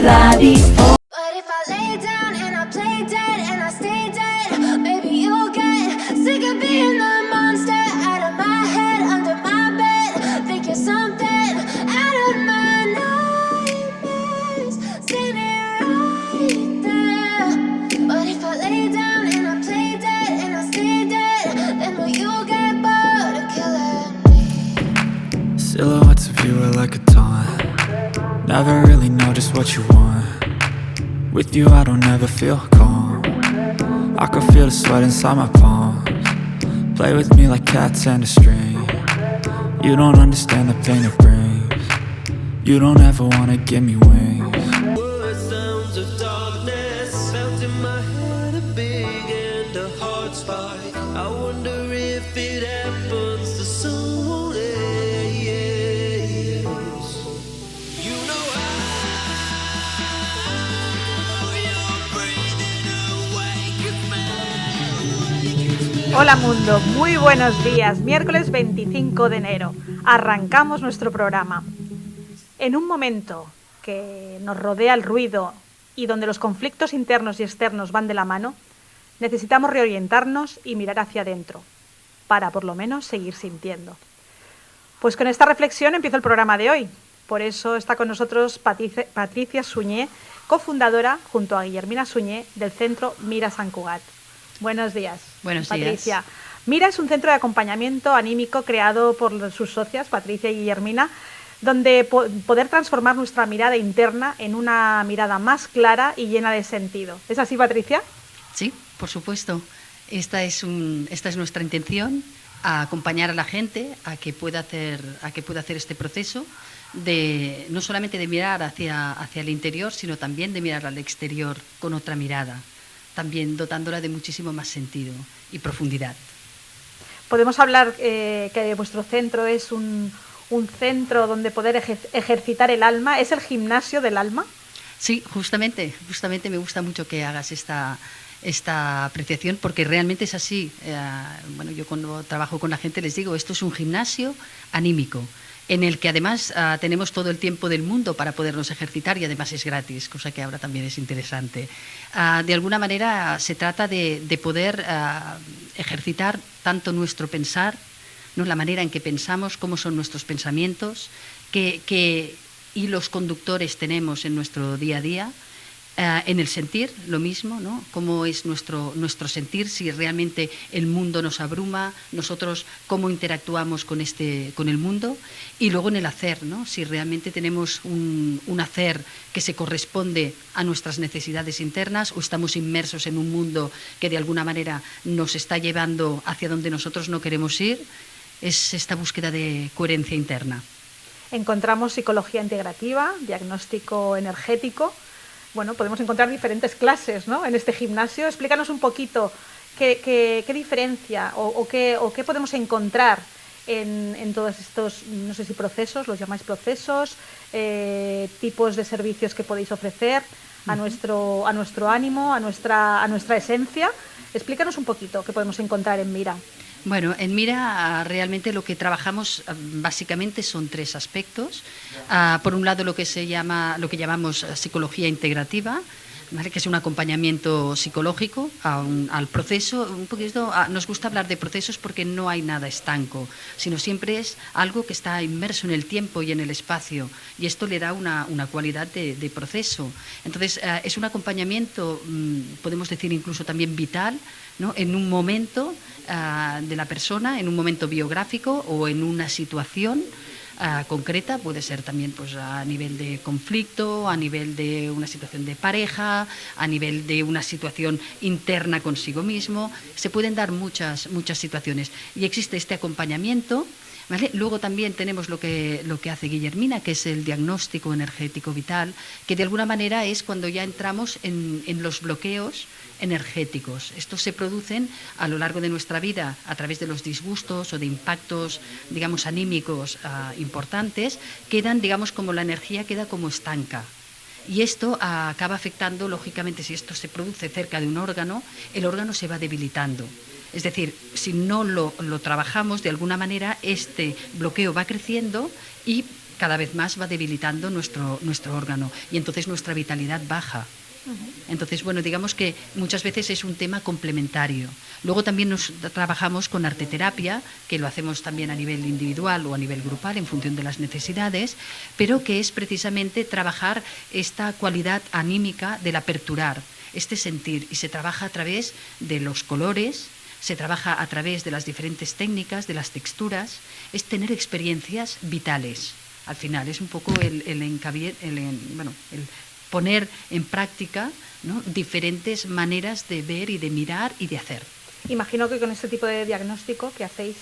fly before. But if I lay down and I play dead and I stay dead, maybe you'll get sick of being the monster out of my head, under my bed. Think you're something out of my nightmares, standing right there. But if I lay down and I play dead and I stay dead, then will you get bored of killing me? Silhouettes of you are like a taunt. Never really know just what you want. With you I don't ever feel calm. I can feel the sweat inside my palms. Play with me like cats and a string. You don't understand the pain it brings. You don't ever wanna give me wings. Sounds of darkness felt in my head, a big and a hard spike. I wonder if it happens to someone else. You know how you're breathing awake. Hola mundo, muy buenos días. Miércoles 25 de enero. Arrancamos nuestro programa. En un momento que nos rodea el ruido y donde los conflictos internos y externos van de la mano, necesitamos reorientarnos y mirar hacia adentro, para por lo menos seguir sintiendo. Pues con esta reflexión empiezo el programa de hoy. Por eso está con nosotros Patricia Suñé, cofundadora junto a Guillermina Suñé del centro Mira Sant Cugat. Buenos días. Buenos Patricia. días. Mira es un centro de acompañamiento anímico creado por sus socias, Patricia y Guillermina, donde poder transformar nuestra mirada interna en una mirada más clara y llena de sentido. ¿Es así, Patricia? Sí, por supuesto. Esta es nuestra intención, a acompañar a la gente a que pueda hacer este proceso de no solamente de mirar hacia el interior, sino también de mirar al exterior con otra mirada, también dotándola de muchísimo más sentido y profundidad. Podemos hablar que vuestro centro es un centro donde poder ejercitar el alma. ¿Es el gimnasio del alma? Sí, justamente me gusta mucho que hagas esta apreciación, porque realmente es así. Bueno, yo cuando trabajo con la gente les digo, esto es un gimnasio anímico, en el que además tenemos todo el tiempo del mundo para podernos ejercitar y además es gratis, cosa que ahora también es interesante. De alguna manera se trata de poder ejercitar tanto nuestro pensar, ¿no? La manera en que pensamos, cómo son nuestros pensamientos, qué hilos conductores tenemos en nuestro día a día, en el sentir lo mismo, ¿no? Cómo es nuestro sentir, si realmente el mundo nos abruma, nosotros cómo interactuamos con el mundo, y luego en el hacer, ¿no? Si realmente tenemos un hacer que se corresponde a nuestras necesidades internas o estamos inmersos en un mundo que de alguna manera nos está llevando hacia donde nosotros no queremos ir. Es esta búsqueda de coherencia interna. Encontramos psicología integrativa, diagnóstico energético. Bueno, podemos encontrar diferentes clases, ¿no?, en este gimnasio. Explícanos un poquito qué diferencia o qué podemos encontrar en todos estos, no sé si procesos, los llamáis procesos, tipos de servicios que podéis ofrecer a nuestro ánimo, a nuestra esencia. Explícanos un poquito qué podemos encontrar en Mira. Bueno, en Mira realmente lo que trabajamos básicamente son tres aspectos. Por un lado lo que llamamos psicología integrativa, ¿vale?, que es un acompañamiento psicológico al proceso. Un poquito, nos gusta hablar de procesos porque no hay nada estanco, sino siempre es algo que está inmerso en el tiempo y en el espacio, y esto le da una cualidad de proceso. Entonces es un acompañamiento, podemos decir incluso también vital, ¿no?, en un momento de la persona, en un momento biográfico o en una situación concreta. Puede ser también pues a nivel de conflicto, a nivel de una situación de pareja, a nivel de una situación interna consigo mismo. Se pueden dar muchas situaciones y existe este acompañamiento, ¿vale? Luego también tenemos lo que hace Guillermina, que es el diagnóstico energético vital, que de alguna manera es cuando ya entramos en los bloqueos energéticos. Estos se producen a lo largo de nuestra vida a través de los disgustos o de impactos, digamos, anímicos importantes. Quedan, digamos, como la energía queda como estanca. Y esto acaba afectando, lógicamente, si esto se produce cerca de un órgano, el órgano se va debilitando. Es decir, si no lo trabajamos, de alguna manera este bloqueo va creciendo y cada vez más va debilitando nuestro órgano y entonces nuestra vitalidad baja. Entonces, bueno, digamos que muchas veces es un tema complementario. Luego también trabajamos con arteterapia, que lo hacemos también a nivel individual o a nivel grupal en función de las necesidades, pero que es precisamente trabajar esta cualidad anímica del aperturar, este sentir, y se trabaja a través de los colores, se trabaja a través de las diferentes técnicas, de las texturas, es tener experiencias vitales. Al final es un poco el poner en práctica, ¿no?, diferentes maneras de ver y de mirar y de hacer. Imagino que con este tipo de diagnóstico que hacéis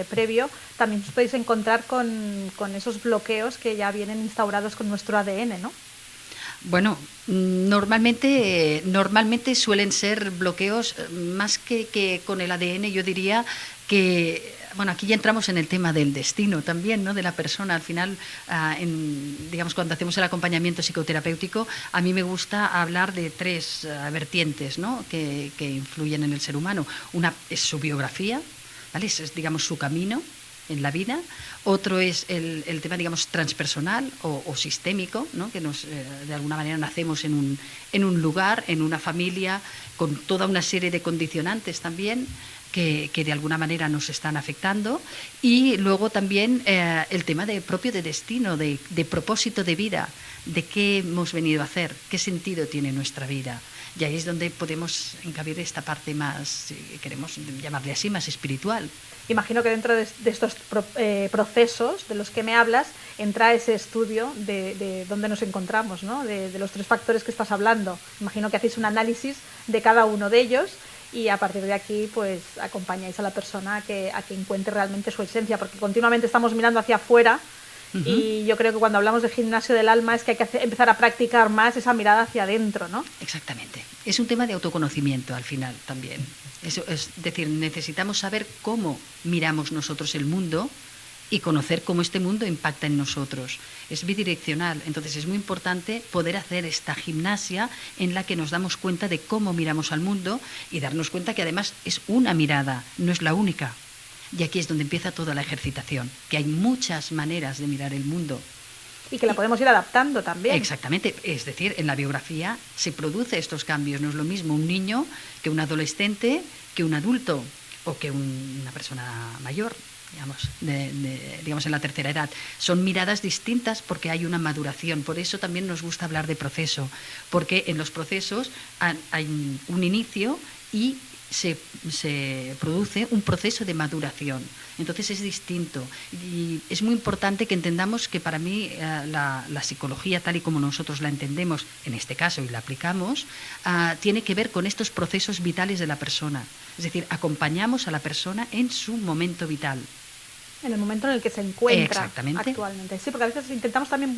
previo, también os podéis encontrar con esos bloqueos que ya vienen instaurados con nuestro ADN, ¿no? Bueno, normalmente suelen ser bloqueos más que con el ADN. Yo diría que, bueno, aquí ya entramos en el tema del destino también, ¿no?, de la persona. Al final, digamos, cuando hacemos el acompañamiento psicoterapéutico, a mí me gusta hablar de tres vertientes, ¿no?, que influyen en el ser humano. Una es su biografía, ¿vale? Es, digamos, su camino en la vida. Otro es el tema, digamos, transpersonal o sistémico, ¿no?, que de alguna manera nacemos en un lugar, en una familia, con toda una serie de condicionantes también que de alguna manera nos están afectando. Y luego también el tema propio de destino, de propósito de vida, de qué hemos venido a hacer, qué sentido tiene nuestra vida. Y ahí es donde podemos encabir esta parte más, si queremos llamarle así, más espiritual. Imagino que dentro de estos procesos de los que me hablas entra ese estudio de dónde nos encontramos, ¿no?, de los tres factores que estás hablando. Imagino que hacéis un análisis de cada uno de ellos y a partir de aquí pues acompañáis a la persona a que encuentre realmente su esencia, porque continuamente estamos mirando hacia afuera. Y yo creo que cuando hablamos de gimnasio del alma es que hay que empezar a practicar más esa mirada hacia adentro, ¿no? Exactamente. Es un tema de autoconocimiento al final también. Es decir, necesitamos saber cómo miramos nosotros el mundo y conocer cómo este mundo impacta en nosotros. Es bidireccional, entonces es muy importante poder hacer esta gimnasia en la que nos damos cuenta de cómo miramos al mundo y darnos cuenta que además es una mirada, no es la única. Y aquí es donde empieza toda la ejercitación, que hay muchas maneras de mirar el mundo. Y que la podemos ir adaptando también. Exactamente, es decir, en la biografía se producen estos cambios. No es lo mismo un niño que un adolescente, que un adulto o que una persona mayor, digamos en la tercera edad. Son miradas distintas porque hay una maduración. Por eso también nos gusta hablar de proceso, porque en los procesos hay un inicio y se produce un proceso de maduración. Entonces es distinto y es muy importante que entendamos que para mí la psicología tal y como nosotros la entendemos en este caso y la aplicamos tiene que ver con estos procesos vitales de la persona. Es decir, acompañamos a la persona en su momento vital. En el momento en el que se encuentra Exactamente. Actualmente. Sí, porque a veces intentamos también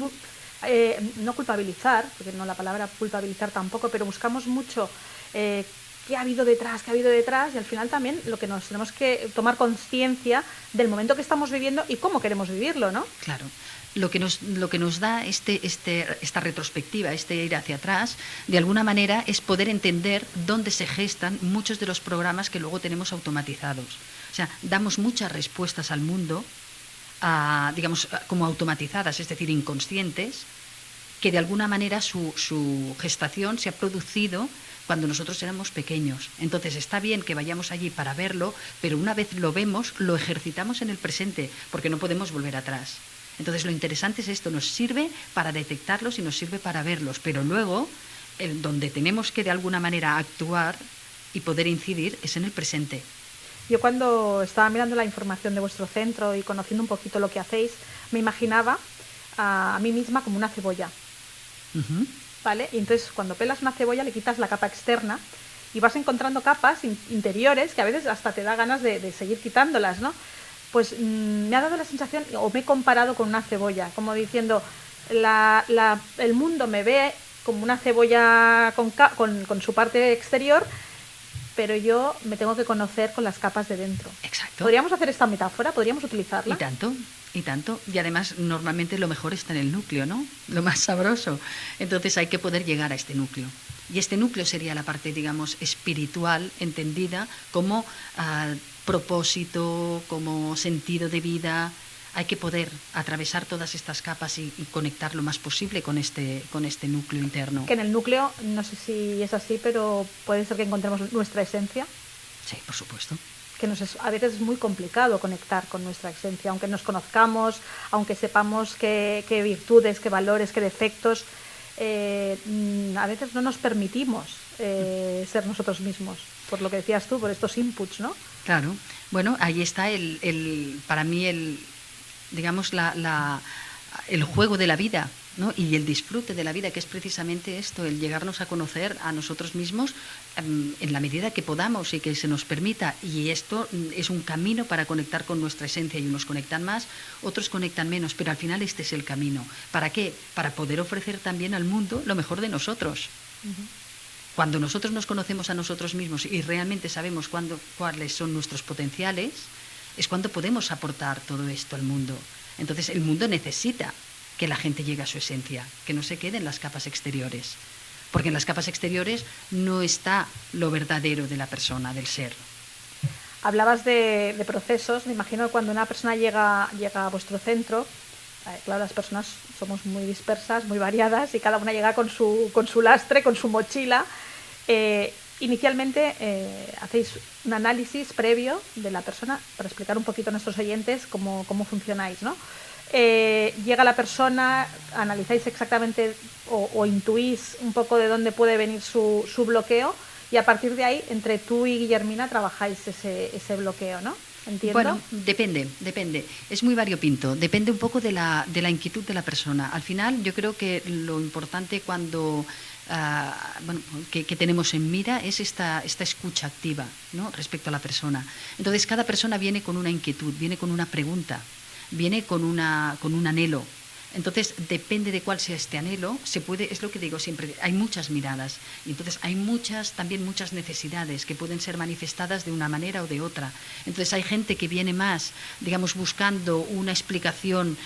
no culpabilizar, porque no la palabra culpabilizar tampoco, pero buscamos mucho qué ha habido detrás, y al final también lo que nos tenemos que tomar conciencia del momento que estamos viviendo y cómo queremos vivirlo, ¿no? Claro. Lo que nos da esta retrospectiva, este ir hacia atrás, de alguna manera es poder entender dónde se gestan muchos de los programas que luego tenemos automatizados. O sea, damos muchas respuestas al mundo, digamos, como automatizadas, es decir, inconscientes, que de alguna manera su gestación se ha producido cuando nosotros éramos pequeños. Entonces está bien que vayamos allí para verlo, pero una vez lo vemos, lo ejercitamos en el presente, porque no podemos volver atrás. Entonces lo interesante es esto, nos sirve para detectarlos y nos sirve para verlos, pero luego donde tenemos que de alguna manera actuar y poder incidir es en el presente. Yo cuando estaba mirando la información de vuestro centro y conociendo un poquito lo que hacéis, me imaginaba a mí misma como una cebolla. Uh-huh. ¿Vale? Y entonces cuando pelas una cebolla le quitas la capa externa y vas encontrando capas interiores que a veces hasta te da ganas de seguir quitándolas, ¿no? Pues me ha dado la sensación, o me he comparado con una cebolla, como diciendo, el mundo me ve como una cebolla con su parte exterior, pero yo me tengo que conocer con las capas de dentro. Exacto. ¿Podríamos hacer esta metáfora? ¿Podríamos utilizarla? Y tanto. Y además normalmente lo mejor está en el núcleo, ¿no? Lo más sabroso. Entonces hay que poder llegar a este núcleo. Y este núcleo sería la parte, digamos, espiritual, entendida como propósito, como sentido de vida, hay que poder atravesar todas estas capas y conectar lo más posible con este núcleo interno. Que en el núcleo, no sé si es así, pero puede ser que encontremos nuestra esencia. Sí, por supuesto. Que a veces es muy complicado conectar con nuestra esencia, aunque nos conozcamos, aunque sepamos qué virtudes, qué valores, qué defectos, a veces no nos permitimos ser nosotros mismos, por lo que decías tú, por estos inputs, ¿no? Claro. Bueno, ahí está para mí digamos, el juego de la vida, ¿no? Y el disfrute de la vida, que es precisamente esto, el llegarnos a conocer a nosotros mismos en la medida que podamos y que se nos permita. Y esto es un camino para conectar con nuestra esencia, y unos conectan más, otros conectan menos, pero al final este es el camino. ¿Para qué? Para poder ofrecer también al mundo lo mejor de nosotros. Uh-huh. Cuando nosotros nos conocemos a nosotros mismos y realmente sabemos cuáles son nuestros potenciales, es cuando podemos aportar todo esto al mundo. Entonces el mundo necesita que la gente llegue a su esencia, que no se quede en las capas exteriores, porque en las capas exteriores no está lo verdadero de la persona, del ser. Hablabas de procesos. Me imagino que cuando una persona llega a vuestro centro, claro, las personas somos muy dispersas, muy variadas, y cada una llega con su lastre, con su mochila. Inicialmente hacéis un análisis previo de la persona para explicar un poquito a nuestros oyentes cómo funcionáis, ¿no? Llega la persona, analizáis exactamente o intuís un poco de dónde puede venir su bloqueo, y a partir de ahí, entre tú y Guillermina, trabajáis ese bloqueo, ¿no? ¿Entiendo? Bueno, depende. Es muy variopinto. Depende un poco de la inquietud de la persona. Al final, yo creo que lo importante cuando que tenemos en mira es esta escucha activa, ¿no? Respecto a la persona. Entonces, cada persona viene con una inquietud, viene con una pregunta, viene con un anhelo. Entonces, depende de cuál sea este anhelo, es lo que digo siempre, hay muchas miradas, y entonces hay también muchas necesidades que pueden ser manifestadas de una manera o de otra. Entonces, hay gente que viene más, digamos, buscando una explicación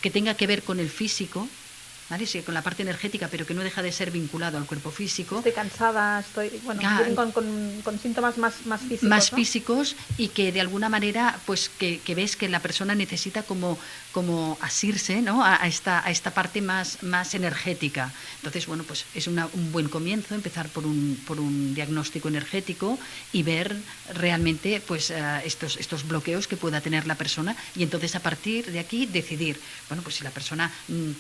que tenga que ver con el físico, ¿vale? Sí, con la parte energética, pero que no deja de ser vinculado al cuerpo físico. Estoy cansada, vienen con síntomas más físicos. Más, ¿no? Físicos, y que de alguna manera, pues que ves que la persona necesita como asirse, ¿no? a esta parte más energética. Entonces, bueno, pues es un buen comienzo empezar por un diagnóstico energético y ver realmente pues estos bloqueos que pueda tener la persona, y entonces a partir de aquí decidir, bueno, pues si la persona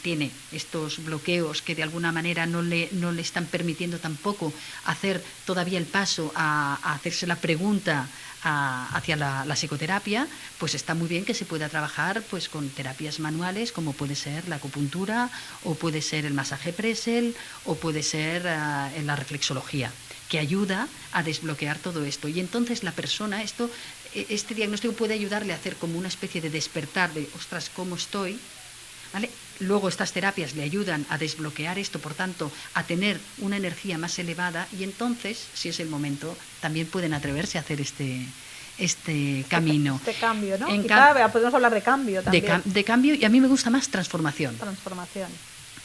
tiene estos bloqueos que de alguna manera no le están permitiendo tampoco hacer todavía el paso a hacerse la pregunta hacia la psicoterapia, pues está muy bien que se pueda trabajar pues con terapias manuales, como puede ser la acupuntura, o puede ser el masaje Pressel, o puede ser la reflexología, que ayuda a desbloquear todo esto. Y entonces la persona, este diagnóstico puede ayudarle a hacer como una especie de despertar de, ostras, ¿cómo estoy? ¿Vale? Luego estas terapias le ayudan a desbloquear esto, por tanto, a tener una energía más elevada, y entonces, si es el momento, también pueden atreverse a hacer este camino. Este cambio, ¿no? Quizá podemos hablar de cambio también. De cambio, y a mí me gusta más transformación. Transformación.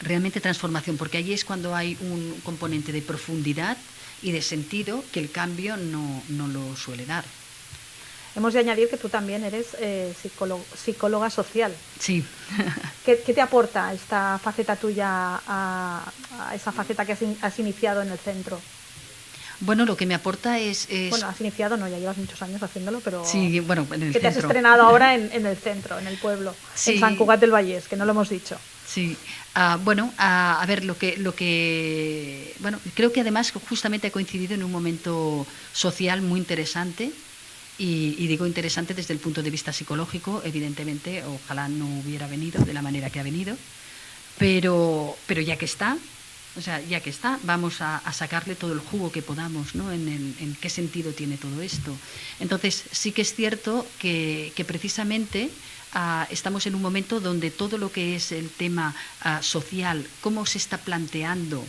Realmente transformación, porque allí es cuando hay un componente de profundidad y de sentido que el cambio no lo suele dar. Hemos de añadir que tú también eres psicóloga social. Sí. ¿Qué te aporta esta faceta tuya a esa faceta que has iniciado en el centro? Bueno, lo que me aporta es... Bueno, has iniciado, no, ya llevas muchos años haciéndolo, pero... Sí, bueno, en el que centro. Te has estrenado ahora en el centro, en el pueblo, sí. En Sant Cugat del Vallès, que no lo hemos dicho. Sí. A ver, lo que... Bueno, creo que además justamente ha coincidido en un momento social muy interesante. Y digo interesante desde el punto de vista psicológico, evidentemente, ojalá no hubiera venido de la manera que ha venido, pero ya que está, vamos a sacarle todo el jugo que podamos, ¿no? En qué sentido tiene todo esto. Entonces, sí que es cierto que precisamente estamos en un momento donde todo lo que es el tema social, cómo se está planteando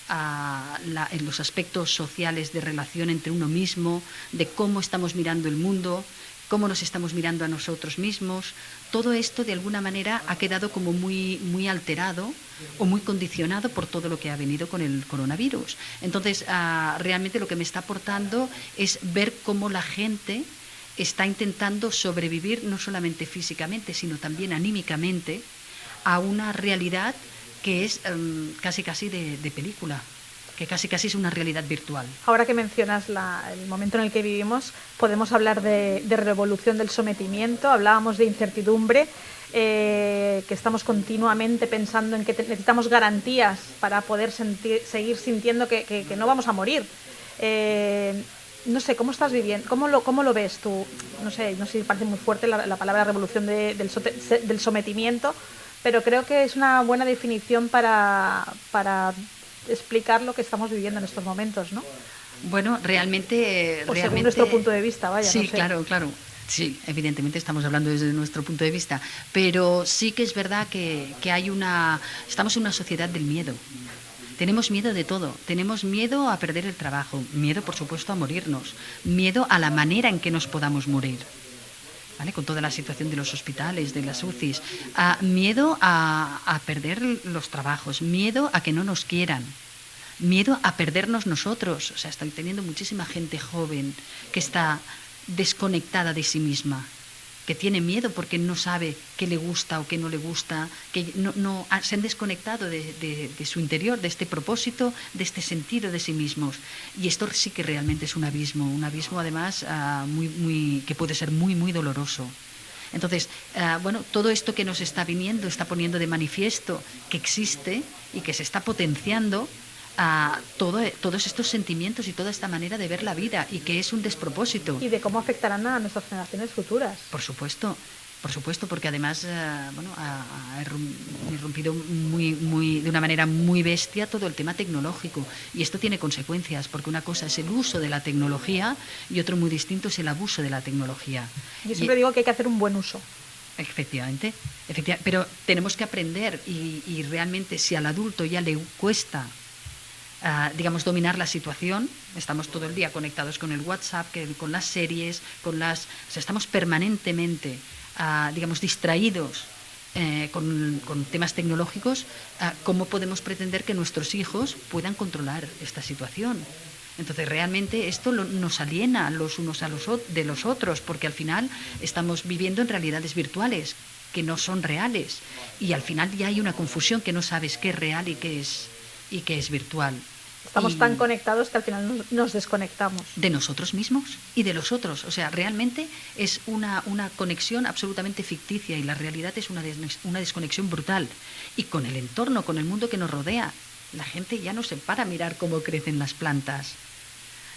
en los aspectos sociales de relación entre uno mismo, de cómo estamos mirando el mundo, cómo nos estamos mirando a nosotros mismos, todo esto de alguna manera ha quedado como muy, muy alterado o muy condicionado por todo lo que ha venido con el coronavirus. Entonces, realmente lo que me está aportando es ver cómo la gente está intentando sobrevivir no solamente físicamente, sino también anímicamente a una realidad que es casi de película, que casi es una realidad virtual. Ahora que mencionas el momento en el que vivimos, podemos hablar de revolución del sometimiento, hablábamos de incertidumbre, que estamos continuamente pensando en que necesitamos garantías para poder seguir sintiendo que no vamos a morir. No sé, ¿cómo estás viviendo? ¿Cómo lo ves tú? No sé si parece muy fuerte la palabra revolución del sometimiento, pero creo que es una buena definición para explicar lo que estamos viviendo en estos momentos, ¿no? Bueno, realmente... según nuestro punto de vista, vaya. Sí, no sé. claro. Sí, evidentemente estamos hablando desde nuestro punto de vista, pero sí que es verdad que estamos en una sociedad del miedo. Tenemos miedo de todo. Tenemos miedo a perder el trabajo, miedo, por supuesto, a morirnos, miedo a la manera en que nos podamos morir, ¿vale? Con toda la situación de los hospitales, de las UCIs, miedo a perder los trabajos, miedo a que no nos quieran, miedo a perdernos nosotros. O sea, estoy teniendo muchísima gente joven que está desconectada de sí misma, que tiene miedo porque no sabe qué le gusta o qué no le gusta, que no se han desconectado de su interior, de este propósito, de este sentido de sí mismos. Y esto sí que realmente es un abismo además que puede ser muy doloroso. Entonces, todo esto que nos está viniendo está poniendo de manifiesto que existe y que se está potenciando todos estos sentimientos y toda esta manera de ver la vida, y que es un despropósito. Y de cómo afectarán a nuestras generaciones futuras. Por supuesto, porque además ha irrumpido de una manera muy bestia todo el tema tecnológico, y esto tiene consecuencias, porque una cosa es el uso de la tecnología y otro muy distinto es el abuso de la tecnología. Yo siempre digo que hay que hacer un buen uso. Efectivamente, pero tenemos que aprender, y realmente si al adulto ya le cuesta dominar la situación, estamos todo el día conectados con el WhatsApp, con las series, estamos permanentemente, distraídos con temas tecnológicos. ¿Cómo podemos pretender que nuestros hijos puedan controlar esta situación? Entonces, realmente esto nos aliena los unos de los otros, porque al final estamos viviendo en realidades virtuales que no son reales, y al final ya hay una confusión, que no sabes qué es real y qué es virtual. Estamos tan conectados que al final nos desconectamos. De nosotros mismos y de los otros. O sea, realmente es una conexión absolutamente ficticia, y la realidad es una desconexión brutal. Y con el entorno, con el mundo que nos rodea, la gente ya no se para a mirar cómo crecen las plantas.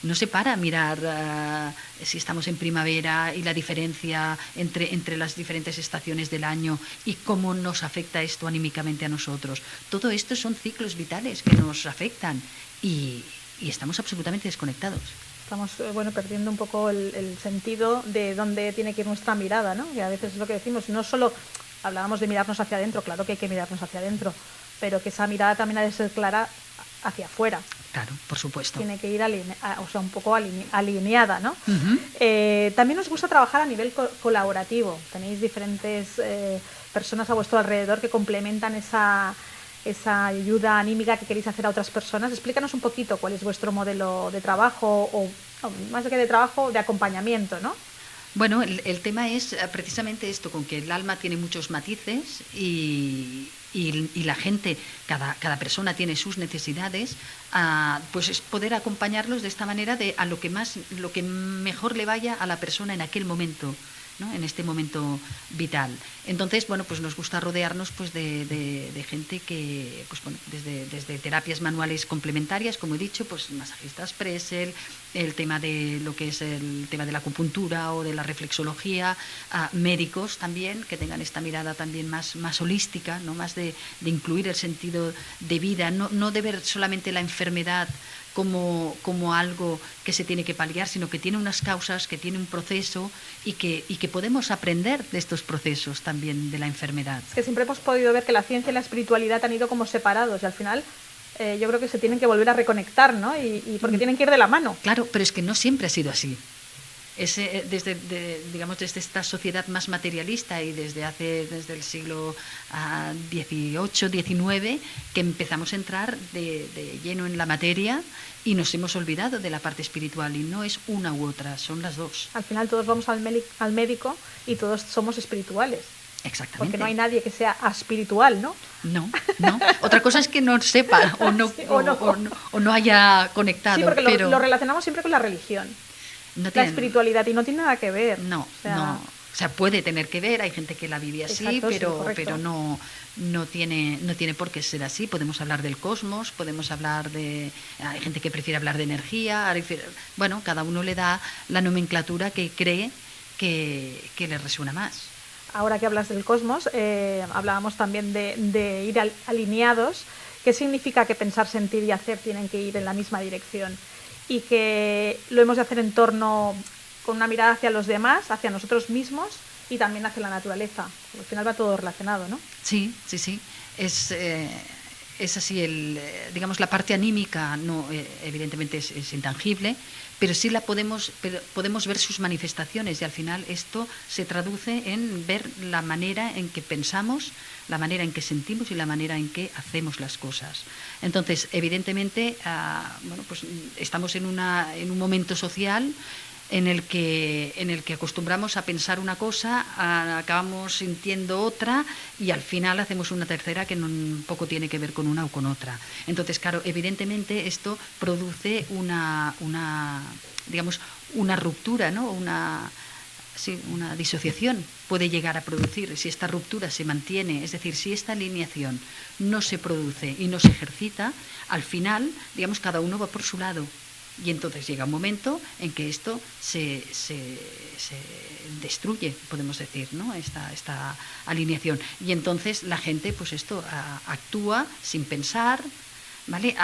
No se para a mirar si estamos en primavera y la diferencia entre las diferentes estaciones del año y cómo nos afecta esto anímicamente a nosotros. Todo esto son ciclos vitales que nos afectan, y estamos absolutamente desconectados. Estamos perdiendo un poco el sentido de dónde tiene que ir nuestra mirada, ¿no? Y a veces es lo que decimos, no solo hablábamos de mirarnos hacia adentro, claro que hay que mirarnos hacia adentro, pero que esa mirada también ha de ser clara hacia afuera. Claro, por supuesto. Tiene que ir un poco alineada, ¿no? Uh-huh. También nos gusta trabajar a nivel colaborativo. Tenéis diferentes personas a vuestro alrededor que complementan esa ayuda anímica que queréis hacer a otras personas. Explícanos un poquito cuál es vuestro modelo de trabajo, o más que de trabajo, de acompañamiento, ¿no? Bueno, el tema es precisamente esto, con que el alma tiene muchos matices, y la gente, cada persona tiene sus necesidades, pues es poder acompañarlos de esta manera, a lo que mejor le vaya a la persona en aquel momento, ¿no? En este momento vital. Entonces, pues nos gusta rodearnos pues de gente que, desde terapias manuales complementarias, como he dicho, pues masajistas Pressel, el tema de lo que es el tema de la acupuntura o de la reflexología, médicos también que tengan esta mirada también más holística, ¿no? Más de incluir el sentido de vida, no de ver solamente la enfermedad como algo que se tiene que paliar, sino que tiene unas causas, que tiene un proceso, y que podemos aprender de estos procesos también de la enfermedad. Es que siempre hemos podido ver que la ciencia y la espiritualidad han ido como separados, y al final yo creo que se tienen que volver a reconectar, ¿no? Y porque tienen que ir de la mano. Claro, pero es que no siempre ha sido así. digamos, desde esta sociedad más materialista y desde el siglo XVIII, XIX, que empezamos a entrar de lleno en la materia y nos hemos olvidado de la parte espiritual, y no es una u otra, son las dos. Al final todos vamos al médico y todos somos espirituales. Exactamente. Porque no hay nadie que sea aspiritual, ¿no? No. Otra cosa es que no sepa o no haya conectado. Sí, porque pero lo relacionamos siempre con la religión, la espiritualidad, y no tiene nada que ver. No. O sea, puede tener que ver, hay gente que la vive así, Exacto, pero no tiene por qué ser así. Podemos hablar del cosmos, podemos hablar hay gente que prefiere hablar de energía. Bueno, cada uno le da la nomenclatura que cree que le resuena más. Ahora que hablas del cosmos, hablábamos también de ir alineados. ¿Qué significa que pensar, sentir y hacer tienen que ir en la misma dirección? Y que lo hemos de hacer con una mirada hacia los demás, hacia nosotros mismos y también hacia la naturaleza. Al final va todo relacionado, ¿no? Sí. Es así, digamos, la parte anímica evidentemente es intangible, pero sí podemos ver sus manifestaciones, y al final esto se traduce en ver la manera en que pensamos, la manera en que sentimos y la manera en que hacemos las cosas. Entonces, evidentemente, pues estamos en un momento social en el que acostumbramos a pensar una cosa, acabamos sintiendo otra, y al final hacemos una tercera que un poco tiene que ver con una o con otra. Entonces, claro, evidentemente esto produce una ruptura, ¿no? Una disociación puede llegar a producir. Si esta ruptura se mantiene, es decir, si esta alineación no se produce y no se ejercita, al final, digamos, cada uno va por su lado. Y entonces llega un momento en que esto se destruye, podemos decir, ¿no? Esta alineación. Y entonces la gente, pues actúa sin pensar, ¿vale?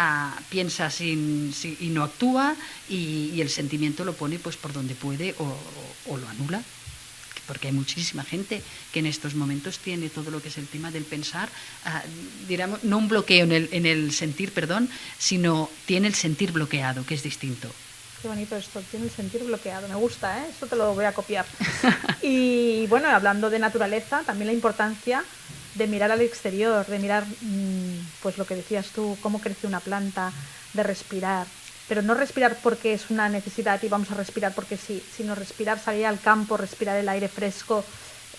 Piensa y no actúa, y el sentimiento lo pone pues por donde puede o lo anula. Porque hay muchísima gente que en estos momentos tiene todo lo que es el tema del pensar, digamos, no un bloqueo en el sentir, sino tiene el sentir bloqueado, que es distinto. Qué bonito esto, tiene el sentir bloqueado, me gusta, ¿eh? Esto te lo voy a copiar. Y bueno, hablando de naturaleza, también la importancia de mirar al exterior, de mirar, pues lo que decías tú, cómo crece una planta, de respirar. Pero no respirar porque es una necesidad y vamos a respirar porque sí, sino respirar, salir al campo, respirar el aire fresco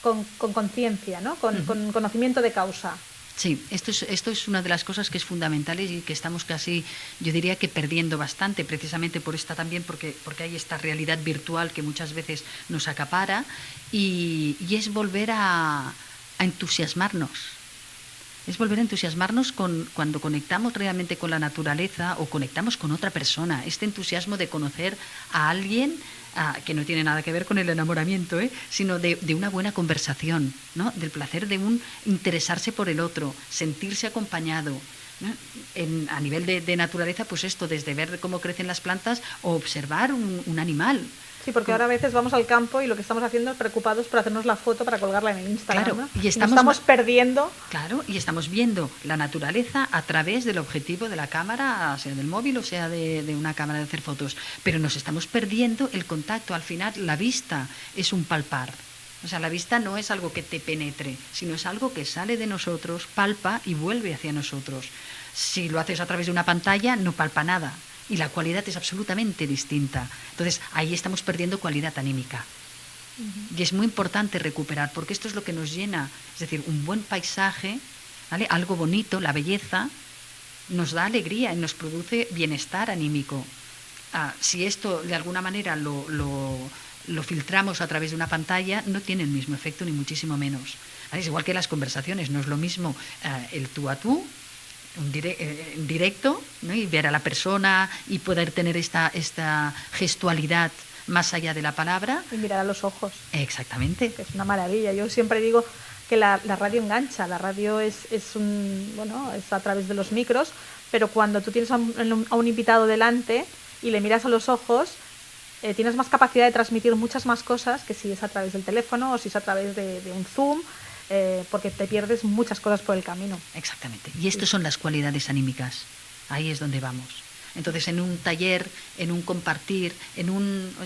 con conciencia, ¿no? Con conocimiento de causa. Sí, esto es una de las cosas que es fundamental y que estamos casi, yo diría que perdiendo bastante, precisamente por esta también, porque hay esta realidad virtual que muchas veces nos acapara, y es volver a entusiasmarnos. Es volver a entusiasmarnos cuando conectamos realmente con la naturaleza o conectamos con otra persona. Este entusiasmo de conocer a alguien que no tiene nada que ver con el enamoramiento, sino de una buena conversación, ¿no? Del placer de interesarse por el otro, sentirse acompañado, ¿no? A nivel de naturaleza, pues esto, desde ver cómo crecen las plantas o observar un animal. Sí, porque ahora a veces vamos al campo y lo que estamos haciendo es preocupados por hacernos la foto para colgarla en el Instagram. Claro, ¿no? y estamos perdiendo. Claro, y estamos viendo la naturaleza a través del objetivo de la cámara, sea del móvil o sea de una cámara de hacer fotos. Pero nos estamos perdiendo el contacto. Al final, la vista es un palpar. O sea, la vista no es algo que te penetre, sino es algo que sale de nosotros, palpa y vuelve hacia nosotros. Si lo haces a través de una pantalla, no palpa nada. Y la cualidad es absolutamente distinta. Entonces, ahí estamos perdiendo cualidad anímica. Y es muy importante recuperar, porque esto es lo que nos llena. Es decir, un buen paisaje, ¿vale? Algo bonito, la belleza, nos da alegría y nos produce bienestar anímico. Si esto, de alguna manera, lo filtramos a través de una pantalla, no tiene el mismo efecto, ni muchísimo menos. ¿Vale? Es igual que las conversaciones, no es lo mismo el tú a tú, en directo, ¿no? Y ver a la persona y poder tener esta gestualidad más allá de la palabra. Y mirar a los ojos. Exactamente. Que es una maravilla. Yo siempre digo que la radio engancha. La radio es a través de los micros, pero cuando tú tienes a un invitado delante y le miras a los ojos, tienes más capacidad de transmitir muchas más cosas que si es a través del teléfono o si es a través de un Zoom. Porque te pierdes muchas cosas por el camino. Exactamente. Y estas son las cualidades anímicas. Ahí es donde vamos. Entonces, en un taller, en un compartir,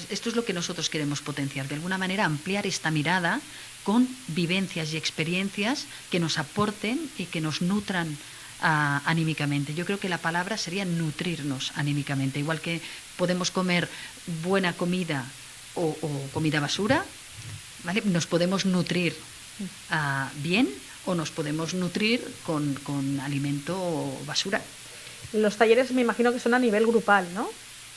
esto es lo que nosotros queremos potenciar, de alguna manera ampliar esta mirada con vivencias y experiencias que nos aporten y que nos nutran anímicamente. Yo creo que la palabra sería nutrirnos anímicamente, igual que podemos comer buena comida o comida basura, ¿vale? Nos podemos nutrir bien o nos podemos nutrir con alimento basura. Los talleres me imagino que son a nivel grupal, ¿no?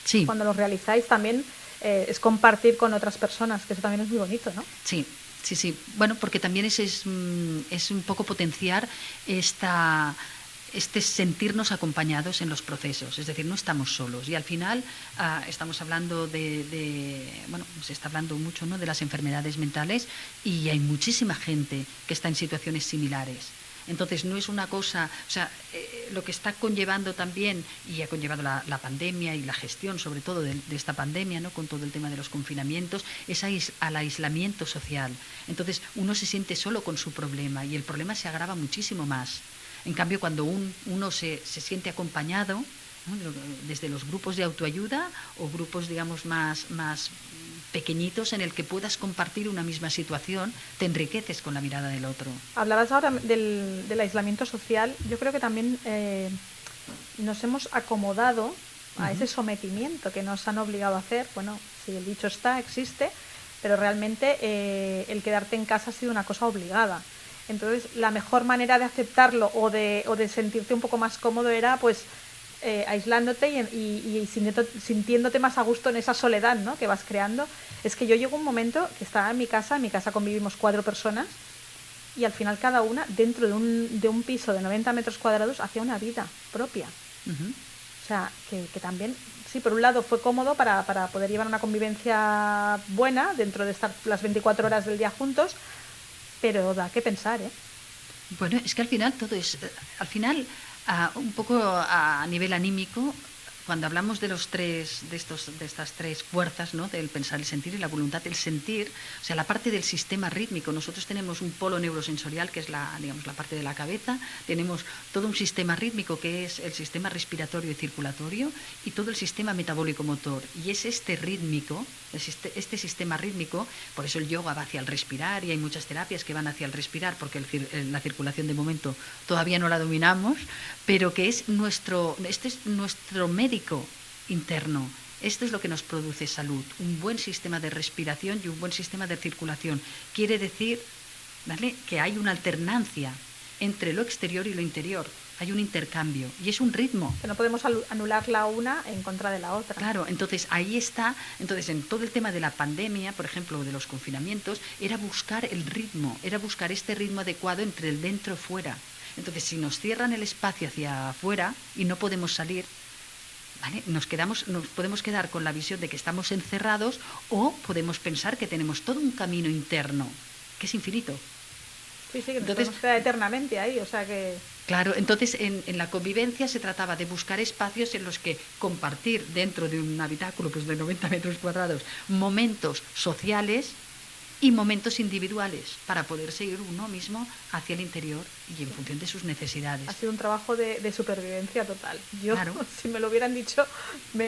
Sí. Cuando los realizáis también es compartir con otras personas, que eso también es muy bonito, ¿no? Sí. Sí. Bueno, porque también es un poco potenciar este sentirnos acompañados en los procesos, es decir, no estamos solos. Y al final estamos hablando bueno, se está hablando mucho, ¿no?, de las enfermedades mentales, y hay muchísima gente que está en situaciones similares. Entonces no es una cosa, o sea, lo que está conllevando también, y ha conllevado la pandemia y la gestión sobre todo de esta pandemia, ¿no?, con todo el tema de los confinamientos, es al aislamiento social. Entonces uno se siente solo con su problema y el problema se agrava muchísimo más. En cambio, cuando uno se siente acompañado, ¿no?, desde los grupos de autoayuda o grupos, digamos, más pequeñitos en el que puedas compartir una misma situación, te enriqueces con la mirada del otro. Hablabas ahora del aislamiento social. Yo creo que también nos hemos acomodado a ese sometimiento que nos han obligado a hacer. Bueno, si el dicho existe, pero realmente el quedarte en casa ha sido una cosa obligada. Entonces, la mejor manera de aceptarlo o de sentirte un poco más cómodo era, pues, aislándote y sintiéndote más a gusto en esa soledad, ¿no?, que vas creando. Es que yo llego un momento que estaba en mi casa convivimos 4 personas, y al final cada una, dentro de un piso de 90 metros cuadrados, hacía una vida propia. O sea, que también, sí, por un lado fue cómodo para poder llevar una convivencia buena dentro de estar las 24 horas del día juntos, pero da que pensar, ¿eh? Bueno, es que al final todo es... un poco a nivel anímico, cuando hablamos de estas tres fuerzas, ¿no?, del pensar, el sentir y la voluntad, el sentir, o sea, la parte del sistema rítmico. Nosotros tenemos un polo neurosensorial, que es la parte de la cabeza, tenemos todo un sistema rítmico que es el sistema respiratorio y circulatorio, y todo el sistema metabólico motor. Y es este rítmico, este sistema rítmico, por eso el yoga va hacia el respirar, y hay muchas terapias que van hacia el respirar, porque la circulación de momento todavía no la dominamos, pero que es nuestro médico interno. Esto es lo que nos produce salud, un buen sistema de respiración y un buen sistema de circulación. Quiere decir, ¿vale?, que hay una alternancia entre lo exterior y lo interior, hay un intercambio y es un ritmo. Que no podemos anular la una en contra de la otra. Claro, entonces ahí está. Entonces, en todo el tema de la pandemia, por ejemplo, de los confinamientos, era buscar el ritmo, era buscar este ritmo adecuado entre el dentro y fuera. Entonces, si nos cierran el espacio hacia afuera y no podemos salir, ¿vale?, nos podemos quedar con la visión de que estamos encerrados, o podemos pensar que tenemos todo un camino interno que es infinito. Sí, que nos podemos quedar eternamente ahí, o sea que... Claro, entonces en la convivencia se trataba de buscar espacios en los que compartir dentro de un habitáculo, pues, de 90 metros cuadrados, momentos sociales y momentos individuales para poder seguir uno mismo hacia el interior y en función de sus necesidades. Ha sido un trabajo de supervivencia total. Yo, claro, si me lo hubieran dicho,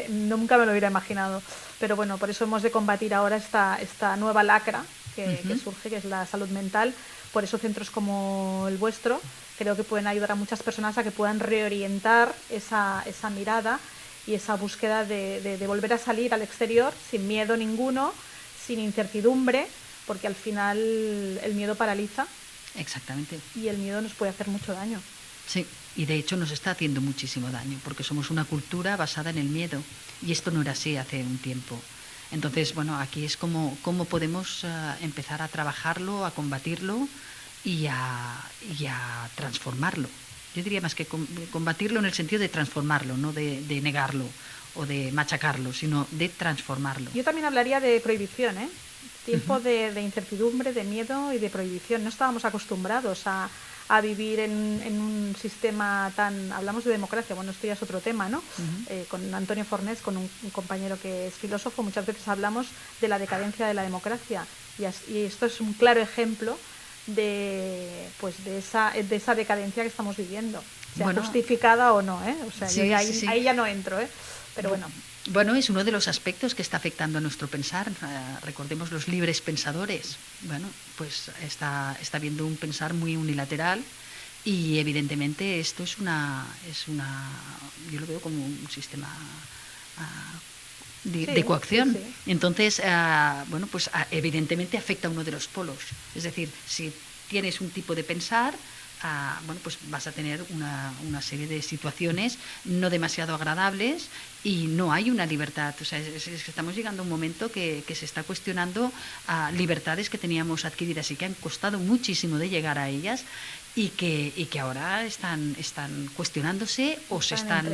nunca me lo hubiera imaginado. Pero bueno, por eso hemos de combatir ahora esta nueva lacra que surge, que es la salud mental. Por eso centros como el vuestro creo que pueden ayudar a muchas personas a que puedan reorientar esa mirada y esa búsqueda de volver a salir al exterior sin miedo ninguno, sin incertidumbre, porque al final el miedo paraliza. Exactamente. Y el miedo nos puede hacer mucho daño. Sí, y de hecho nos está haciendo muchísimo daño, porque somos una cultura basada en el miedo, y esto no era así hace un tiempo. Entonces, bueno, aquí es cómo podemos empezar a trabajarlo, a combatirlo y a transformarlo. Yo diría más que combatirlo en el sentido de transformarlo, no de negarlo o de machacarlo, sino de transformarlo. Yo también hablaría de prohibición, ¿eh? Tiempo de incertidumbre, de miedo y de prohibición. No estábamos acostumbrados a vivir en un sistema tan... Hablamos de democracia, bueno, esto ya es otro tema, ¿no? Con Antonio Fornés, con un compañero que es filósofo, muchas veces hablamos de la decadencia de la democracia, y esto es un claro ejemplo de esa decadencia que estamos viviendo, sea Bueno, justificada o no, ¿eh? O sea, sí, yo ahí, sí. ahí ya no entro, ¿eh? Pero bueno. Bueno, es uno de los aspectos que está afectando a nuestro pensar. Recordemos los libres pensadores. Bueno, pues está habiendo un pensar muy unilateral y evidentemente esto es una yo lo veo como un sistema de coacción. Sí, sí. Entonces, bueno, pues evidentemente afecta a uno de los polos. Es decir, si tienes un tipo de pensar, bueno, pues vas a tener una serie de situaciones no demasiado agradables y no hay una libertad. O sea, es que estamos llegando a un momento que se está cuestionando libertades que teníamos adquiridas y que han costado muchísimo de llegar a ellas y que ahora están cuestionándose o se están...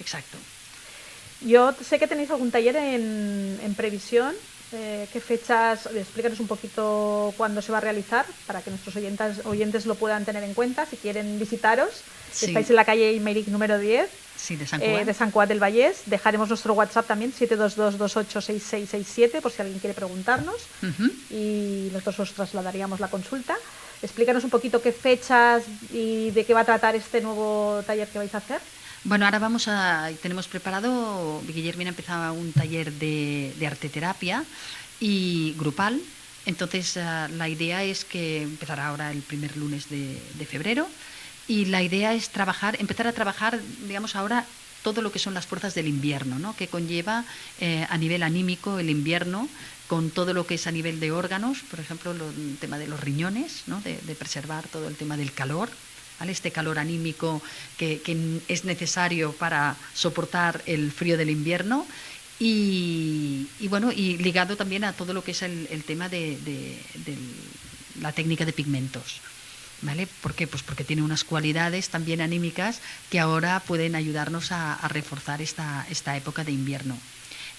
Exacto. Yo sé que tenéis algún taller en previsión. ¿Qué fechas? Explícanos un poquito cuándo se va a realizar para que nuestros oyentes lo puedan tener en cuenta si quieren visitaros. Sí. Estáis en la calle Imeric número 10 Sí, de Sant Cugat. de Sant Cugat del Vallès. Dejaremos nuestro WhatsApp también, 722286667, por si alguien quiere preguntarnos. Y nosotros os trasladaríamos la consulta. Explícanos un poquito qué fechas y de qué va a tratar este nuevo taller que vais a hacer. Bueno, ahora tenemos preparado, Guillermina ha empezado un taller de arteterapia y grupal. Entonces, la idea es que empezará ahora el primer lunes de febrero y la idea es empezar a trabajar, digamos, ahora todo lo que son las fuerzas del invierno, ¿no? Que conlleva a nivel anímico el invierno, con todo lo que es a nivel de órganos, por ejemplo, el tema de los riñones, ¿no? De preservar todo el tema del calor. ¿Vale? Este calor anímico que es necesario para soportar el frío del invierno y bueno, y ligado también a todo lo que es el tema de la técnica de pigmentos. ¿Vale? ¿Por qué? Pues porque tiene unas cualidades también anímicas que ahora pueden ayudarnos a reforzar esta época de invierno.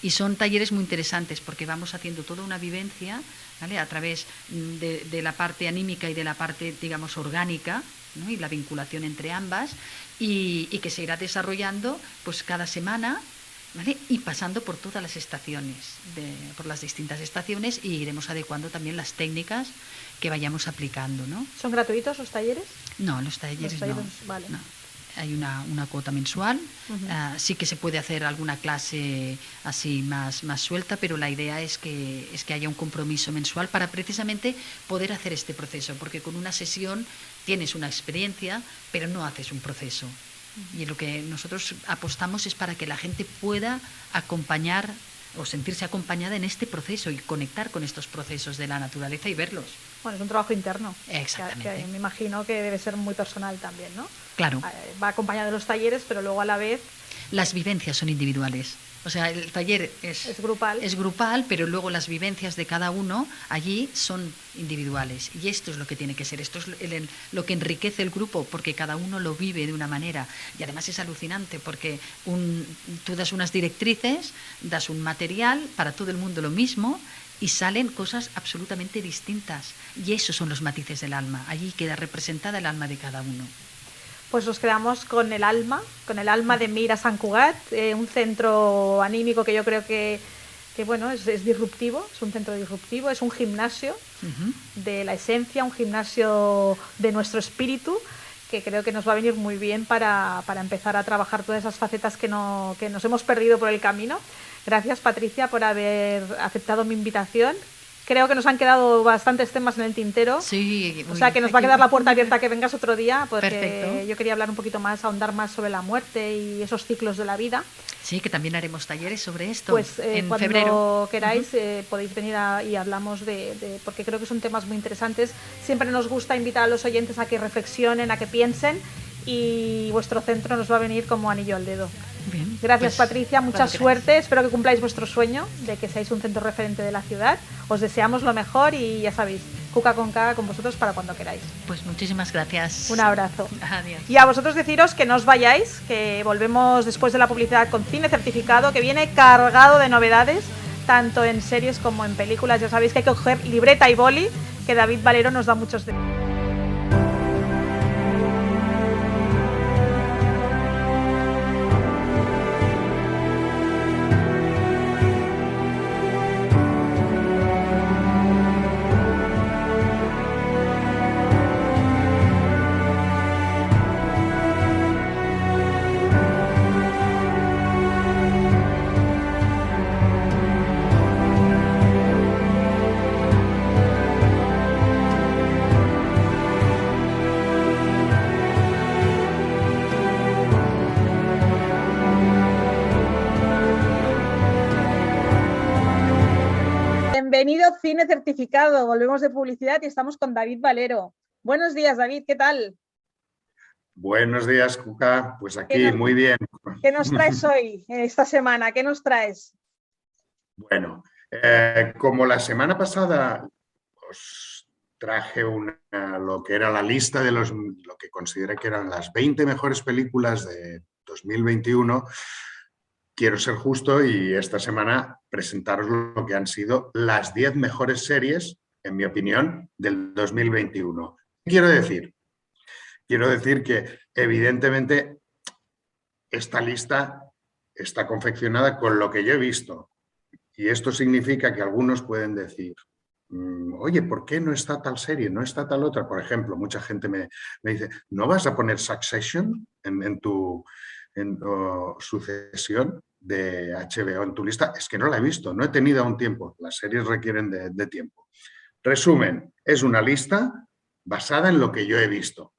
Y son talleres muy interesantes porque vamos haciendo toda una vivencia, ¿vale? A través de la parte anímica y de la parte, digamos, orgánica, ¿no? Y la vinculación entre ambas y que se irá desarrollando pues cada semana, ¿vale? Y pasando por todas las estaciones, por las distintas estaciones y iremos adecuando también las técnicas que vayamos aplicando, ¿no? ¿Son gratuitos los talleres? No, los talleres no. Vale. No. Hay una cuota mensual. Sí que se puede hacer alguna clase así más suelta, pero la idea es que haya un compromiso mensual para precisamente poder hacer este proceso, porque con una sesión tienes una experiencia, pero no haces un proceso. Y lo que nosotros apostamos es para que la gente pueda acompañar o sentirse acompañada en este proceso y conectar con estos procesos de la naturaleza y verlos. Bueno, es un trabajo interno. Exactamente. Que me imagino que debe ser muy personal también, ¿no? Claro. Va acompañado de los talleres, pero luego a la vez... Las vivencias son individuales. O sea, el taller es grupal, pero luego las vivencias de cada uno allí son individuales. Y esto es lo que tiene que ser. Esto es lo que enriquece el grupo, porque cada uno lo vive de una manera. Y además es alucinante, porque tú das unas directrices, das un material, para todo el mundo lo mismo, y salen cosas absolutamente distintas. Y esos son los matices del alma. Allí queda representada el alma de cada uno. Pues nos quedamos con el alma de Mira Sant Cugat, un centro anímico que yo creo que bueno, es disruptivo, es un centro disruptivo, es un gimnasio de la esencia, un gimnasio de nuestro espíritu, que creo que nos va a venir muy bien para empezar a trabajar todas esas facetas que nos hemos perdido por el camino. Gracias, Patricia, por haber aceptado mi invitación. Creo que nos han quedado bastantes temas en el tintero. Sí, o sea que nos va a quedar la puerta abierta a que vengas otro día, porque perfecto. Yo quería hablar un poquito más, ahondar más sobre la muerte y esos ciclos de la vida. Sí, que también haremos talleres sobre esto. Pues en cuando febrero. queráis podéis venir y hablamos porque creo que son temas muy interesantes. Siempre nos gusta invitar a los oyentes a que reflexionen, a que piensen, y vuestro centro nos va a venir como anillo al dedo. Bien, Gracias, pues, Patricia, mucha suerte, espero que cumpláis vuestro sueño de que seáis un centro referente de la ciudad. Os deseamos lo mejor y ya sabéis, Cuca con K con vosotros para cuando queráis. Pues muchísimas gracias. Un abrazo. Adiós. Y a vosotros deciros que no os vayáis, que volvemos después de la publicidad con Cine Certificado, que viene cargado de novedades, tanto en series como en películas. Ya sabéis que hay que coger libreta y boli, que David Valero nos da muchos detalles. Bienvenido Cine Certificado. Volvemos de publicidad y estamos con David Valero. Buenos días, David, ¿qué tal? Buenos días, Cuca. Pues aquí, muy bien. ¿Qué nos traes hoy, esta semana? ¿Qué nos traes? Bueno, como la semana pasada os traje lo que era la lista de lo que consideré que eran las 20 mejores películas de 2021, quiero ser justo y esta semana presentaros lo que han sido las 10 mejores series, en mi opinión, del 2021. ¿Qué quiero decir? Quiero decir que, evidentemente, esta lista está confeccionada con lo que yo he visto. Y esto significa que algunos pueden decir, oye, ¿por qué no está tal serie, no está tal otra? Por ejemplo, mucha gente me dice, ¿no vas a poner Succession en tu sucesión de HBO en tu lista? Es que no la he visto, no he tenido aún tiempo. Las series requieren de tiempo. Resumen, es una lista basada en lo que yo he visto.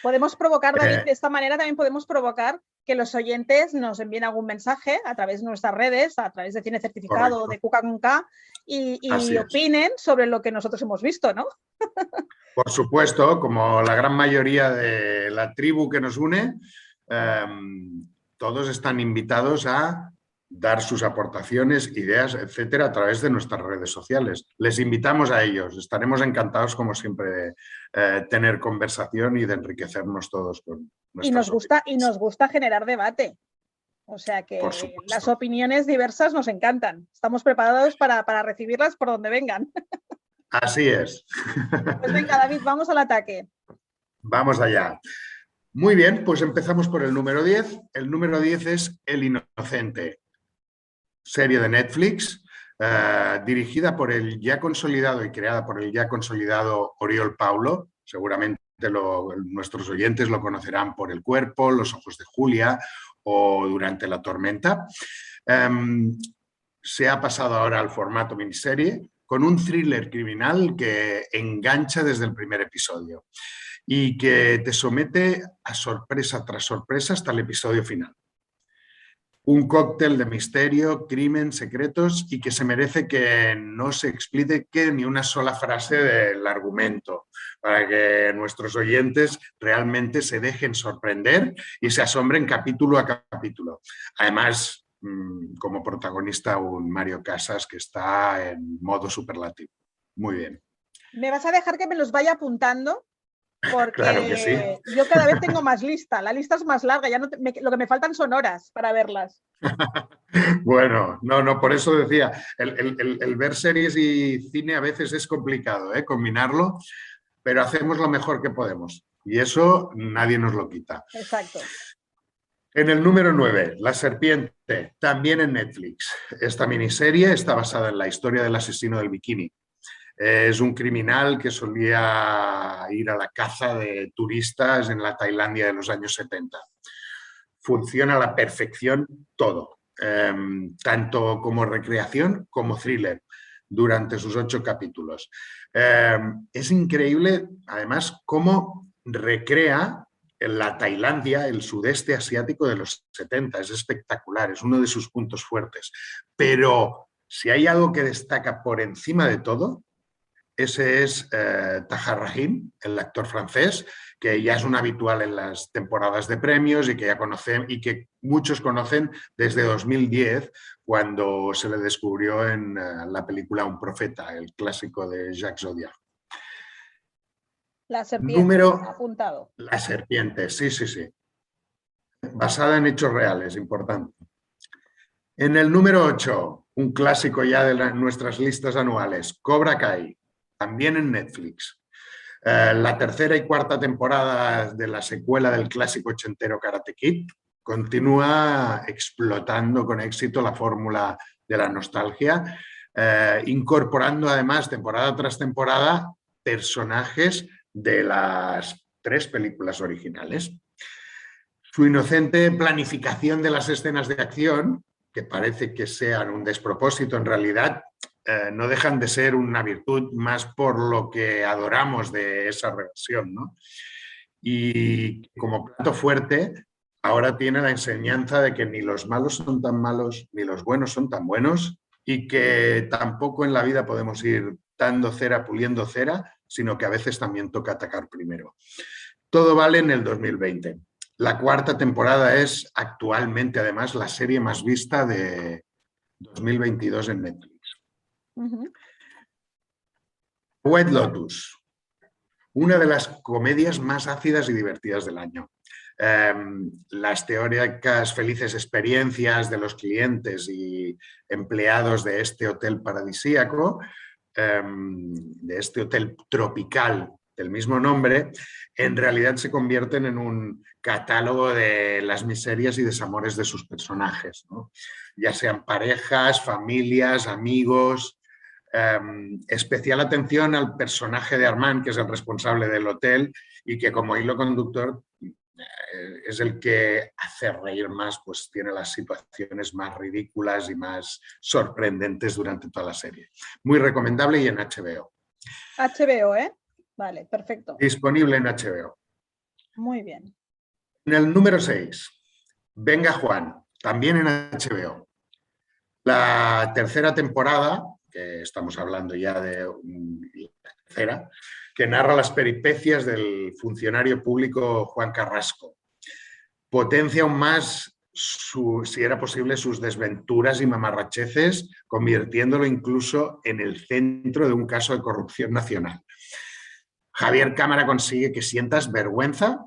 Podemos provocar, David, de esta manera también podemos provocar que los oyentes nos envíen algún mensaje a través de nuestras redes, a través de Cine Certificado o de Cuca con K, y opinen sobre lo que nosotros hemos visto, ¿no? Por supuesto, como la gran mayoría de la tribu que nos une, todos están invitados a dar sus aportaciones, ideas, etcétera, a través de nuestras redes sociales. Les invitamos a ellos. Estaremos encantados, como siempre, de tener conversación y de enriquecernos todos con nuestras opiniones. Y nos gusta generar debate. O sea que las opiniones diversas nos encantan. Estamos preparados para recibirlas por donde vengan. Así es. Pues venga, David, vamos al ataque. Vamos allá. Muy bien, pues empezamos por el número 10. El número 10 es El Inocente. Serie de Netflix, dirigida por el ya consolidado y creada por el ya consolidado Oriol Paulo. Seguramente nuestros oyentes lo conocerán por El Cuerpo, Los Ojos de Julia o Durante la Tormenta. Se ha pasado ahora al formato miniserie con un thriller criminal que engancha desde el primer episodio y que te somete a sorpresa tras sorpresa hasta el episodio final. Un cóctel de misterio, crimen, secretos y que se merece que no se explique ni una sola frase del argumento para que nuestros oyentes realmente se dejen sorprender y se asombren capítulo a capítulo. Además, como protagonista un Mario Casas que está en modo superlativo. Muy bien. ¿Me vas a dejar que me los vaya apuntando? Porque claro que sí. Yo cada vez tengo más lista, la lista es más larga, ya lo que me faltan son horas para verlas. Bueno, no, por eso decía, el ver series y cine a veces es complicado, combinarlo, pero hacemos lo mejor que podemos y eso nadie nos lo quita. Exacto. En el número 9, La Serpiente, también en Netflix. Esta miniserie está basada en la historia del asesino del bikini. Es un criminal que solía ir a la caza de turistas en la Tailandia de los años 70. Funciona a la perfección todo, tanto como recreación como thriller, durante sus 8 capítulos. Es increíble, además, cómo recrea la Tailandia, el sudeste asiático de los 70. Es espectacular, es uno de sus puntos fuertes. Pero si hay algo que destaca por encima de todo, ese es Tahar Rahim, el actor francés, que ya es un habitual en las temporadas de premios y que ya conocen y que muchos conocen desde 2010, cuando se le descubrió en la película Un Profeta, el clásico de Jacques Audiard. La Serpiente, número, apuntado. La Serpiente, sí. Basada en hechos reales, importante. En el número 8, un clásico ya de nuestras listas anuales, Cobra Kai, también en Netflix. La tercera y cuarta temporada de la secuela del clásico ochentero Karate Kid continúa explotando con éxito la fórmula de la nostalgia, incorporando además temporada tras temporada personajes de las 3 películas originales. Su inocente planificación de las escenas de acción, que parece que sean un despropósito, en realidad no dejan de ser una virtud más por lo que adoramos de esa reversión, ¿no? Y como plato fuerte, ahora tiene la enseñanza de que ni los malos son tan malos, ni los buenos son tan buenos, y que tampoco en la vida podemos ir dando cera, puliendo cera, sino que a veces también toca atacar primero. Todo vale en el 2020. La cuarta temporada es actualmente, además, la serie más vista de 2022 en Netflix. White Lotus, una de las comedias más ácidas y divertidas del año. Las teóricas felices experiencias de los clientes y empleados de este hotel paradisíaco, de este hotel tropical del mismo nombre, en realidad se convierten en un catálogo de las miserias y desamores de sus personajes, ¿no? Ya sean parejas, familias, amigos. Especial atención al personaje de Armand, que es el responsable del hotel y que como hilo conductor es el que hace reír más, pues tiene las situaciones más ridículas y más sorprendentes durante toda la serie. Muy recomendable y en HBO. HBO, ¿eh? Vale, perfecto. Disponible en HBO. Muy bien. En el número 6, Venga Juan, también en HBO. La tercera temporada, que estamos hablando ya de la tercera, que narra las peripecias del funcionario público Juan Carrasco. Potencia aún más, si era posible, sus desventuras y mamarracheces, convirtiéndolo incluso en el centro de un caso de corrupción nacional. Javier Cámara consigue que sientas vergüenza,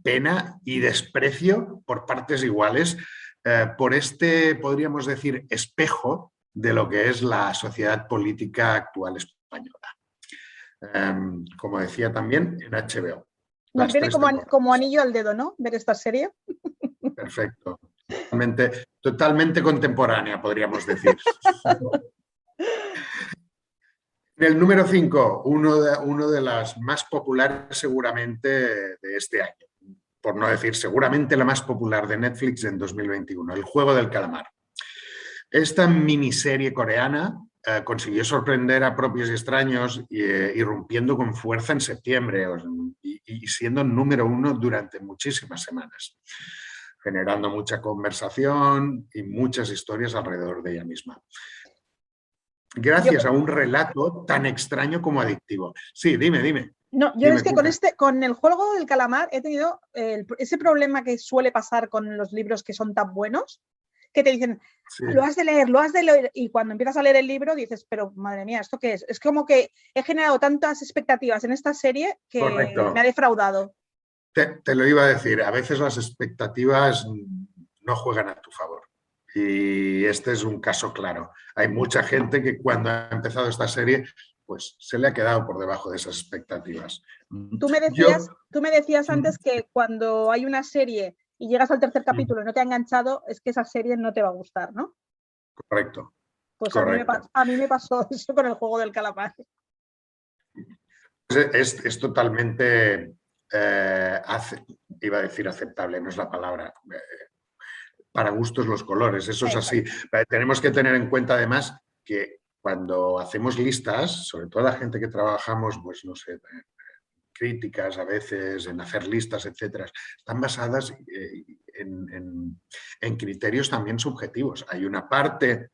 pena y desprecio por partes iguales por este, podríamos decir, espejo de lo que es la sociedad política actual española. Como decía también, en HBO. Nos viene como anillo al dedo, ¿no? Ver esta serie. Perfecto. Totalmente contemporánea, podríamos decir. En el número 5, uno de las más populares seguramente de este año, por no decir seguramente la más popular de Netflix en 2021, El Juego del Calamar. Esta miniserie coreana consiguió sorprender a propios y extraños, irrumpiendo con fuerza en septiembre y siendo número 1 durante muchísimas semanas, generando mucha conversación y muchas historias alrededor de ella misma. Gracias a un relato tan extraño como adictivo. Sí, dime. No, yo es que con el Juego del Calamar he tenido ese problema que suele pasar con los libros que son tan buenos, que te dicen, sí, lo has de leer, y cuando empiezas a leer el libro dices, pero madre mía, ¿esto qué es? Es como que he generado tantas expectativas en esta serie que Correcto. Me ha defraudado. Te lo iba a decir, a veces las expectativas no juegan a tu favor. Y este es un caso claro. Hay mucha gente que cuando ha empezado esta serie, pues se le ha quedado por debajo de esas expectativas. Tú me decías antes que cuando hay una serie y llegas al tercer capítulo y no te ha enganchado, es que esa serie no te va a gustar, ¿no? Correcto. Pues correcto. A mí me pasó eso con el Juego del Calamar. Es totalmente, iba a decir aceptable, no es la palabra, para gustos los colores, eso es así. Tenemos que tener en cuenta además que cuando hacemos listas, sobre todo la gente que trabajamos, pues no sé, críticas a veces, en hacer listas, etcétera, están basadas en criterios también subjetivos. Hay una parte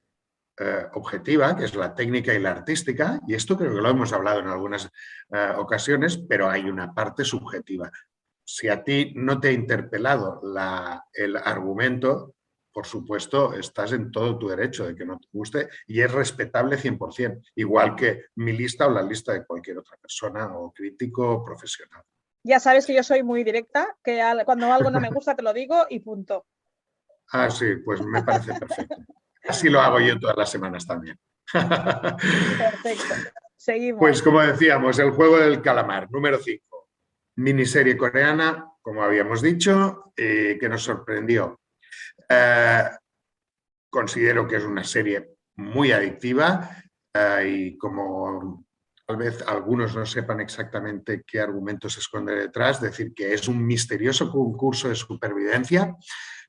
objetiva, que es la técnica y la artística, y esto creo que lo hemos hablado en algunas ocasiones, pero hay una parte subjetiva. Si a ti no te ha interpelado el argumento, por supuesto, estás en todo tu derecho de que no te guste y es respetable 100%, igual que mi lista o la lista de cualquier otra persona o crítico o profesional. Ya sabes que yo soy muy directa, que cuando algo no me gusta te lo digo y punto. Ah, sí, pues me parece perfecto. Así lo hago yo todas las semanas también. Perfecto. Seguimos. Pues como decíamos, El Juego del Calamar, número 5. Miniserie coreana, como habíamos dicho, que nos sorprendió. Considero que es una serie muy adictiva y como tal vez algunos no sepan exactamente qué argumento se esconde detrás, decir que es un misterioso concurso de supervivencia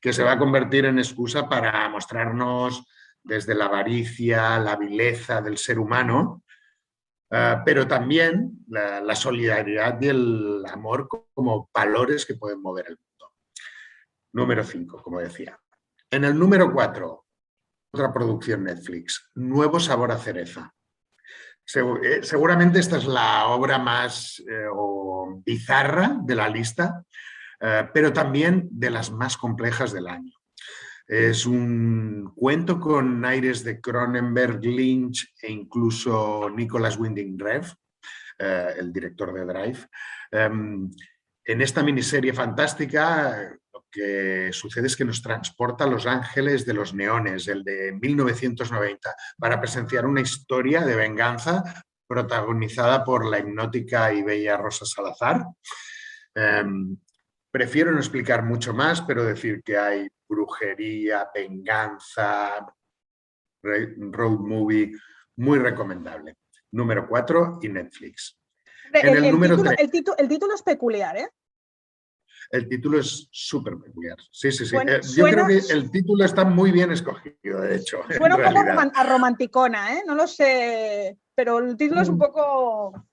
que se va a convertir en excusa para mostrarnos desde la avaricia, la vileza del ser humano, pero también la solidaridad y el amor como valores que pueden mover el mundo. Número 5, como decía. En el número 4, otra producción Netflix, Nuevo sabor a cereza. Seguramente esta es la obra más bizarra de la lista, pero también de las más complejas del año. Es un cuento con aires de Cronenberg, Lynch e incluso Nicolas Winding Refn, el director de Drive. En esta miniserie fantástica lo que sucede es que nos transporta a Los Ángeles de los Neones, el de 1990, para presenciar una historia de venganza protagonizada por la hipnótica y bella Rosa Salazar. Prefiero no explicar mucho más, pero decir que hay brujería, venganza, road movie, muy recomendable. Número 4 y Netflix. El título es peculiar, ¿eh? El título es súper peculiar. Sí. Yo creo que el título está muy bien escogido, de hecho. Suena un poco a romanticona, ¿eh? No lo sé, pero el título es un poco...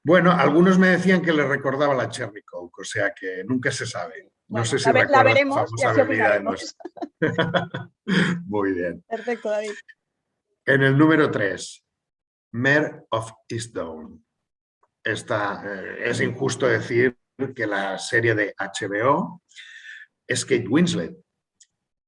Bueno, algunos me decían que le recordaba la Cherry Coke, o sea que nunca se sabe. No sé si la veremos y así opinaremos. Muy bien. Perfecto, David. En el número 3, Mare of Easttown. Es injusto decir que la serie de HBO es Kate Winslet,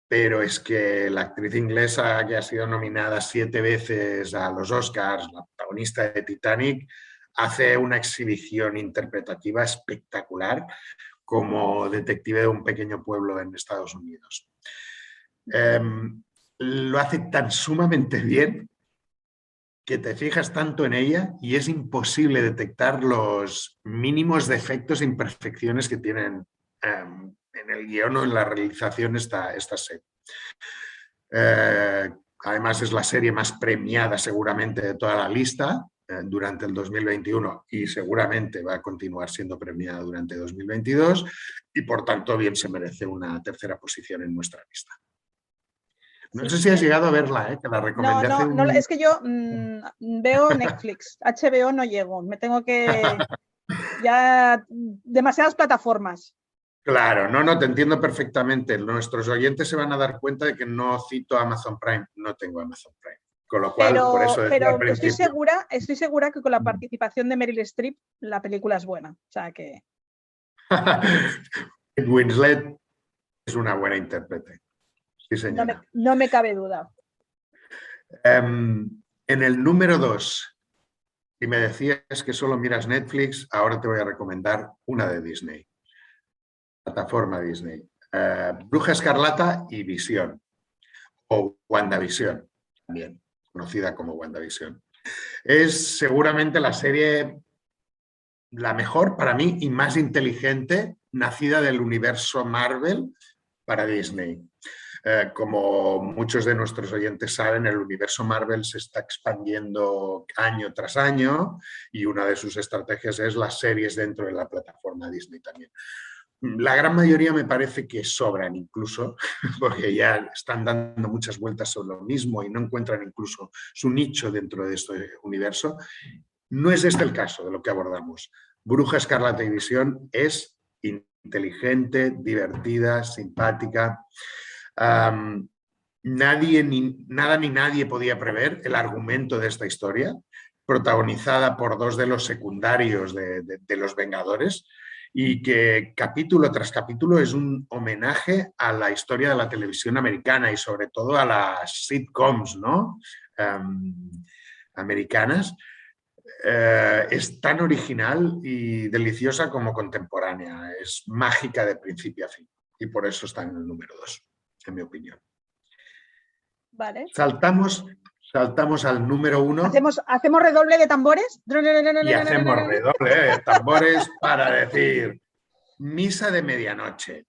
pero es que la actriz inglesa que ha sido nominada 7 veces a los Oscars, la protagonista de Titanic, hace una exhibición interpretativa espectacular como detective de un pequeño pueblo en Estados Unidos. Lo hace tan sumamente bien que te fijas tanto en ella y es imposible detectar los mínimos defectos e imperfecciones que tienen en el guión o en la realización esta serie. Además es la serie más premiada seguramente de toda la lista durante el 2021 y seguramente va a continuar siendo premiada durante 2022 y por tanto bien se merece una tercera posición en nuestra lista. No sé si has llegado a verla, que la recomendé hace un... No, es que yo veo Netflix, HBO no llego, me tengo que... ya demasiadas plataformas. Claro, no, te entiendo perfectamente. Nuestros oyentes se van a dar cuenta de que no cito Amazon Prime, no tengo Amazon Prime. Con lo cual, por eso decía al principio. Estoy segura que con la participación de Meryl Streep la película es buena. O sea que... Winslet es una buena intérprete. Sí, señora. No me cabe duda. En el número 2, si me decías que solo miras Netflix, ahora te voy a recomendar una de Disney. Plataforma Disney. Bruja Escarlata y Visión. O WandaVision, también conocida como WandaVision. Es seguramente la serie la mejor para mí y más inteligente nacida del universo Marvel para Disney. Como muchos de nuestros oyentes saben, el universo Marvel se está expandiendo año tras año y una de sus estrategias es las series dentro de la plataforma Disney también. La gran mayoría me parece que sobran incluso, porque ya están dando muchas vueltas sobre lo mismo y no encuentran incluso su nicho dentro de este universo. No es este el caso de lo que abordamos. Bruja Escarlata y Visión es inteligente, divertida, simpática. Nada ni nadie podía prever el argumento de esta historia, protagonizada por 2 de los secundarios de los Vengadores, y que capítulo tras capítulo es un homenaje a la historia de la televisión americana y sobre todo a las sitcoms, ¿no? Americanas. Es tan original y deliciosa como contemporánea. Es mágica de principio a fin y por eso está en el número 2, en mi opinión. Vale. Saltamos al número 1. ¿Hacemos redoble de tambores? Y hacemos redoble de tambores para decir Misa de Medianoche.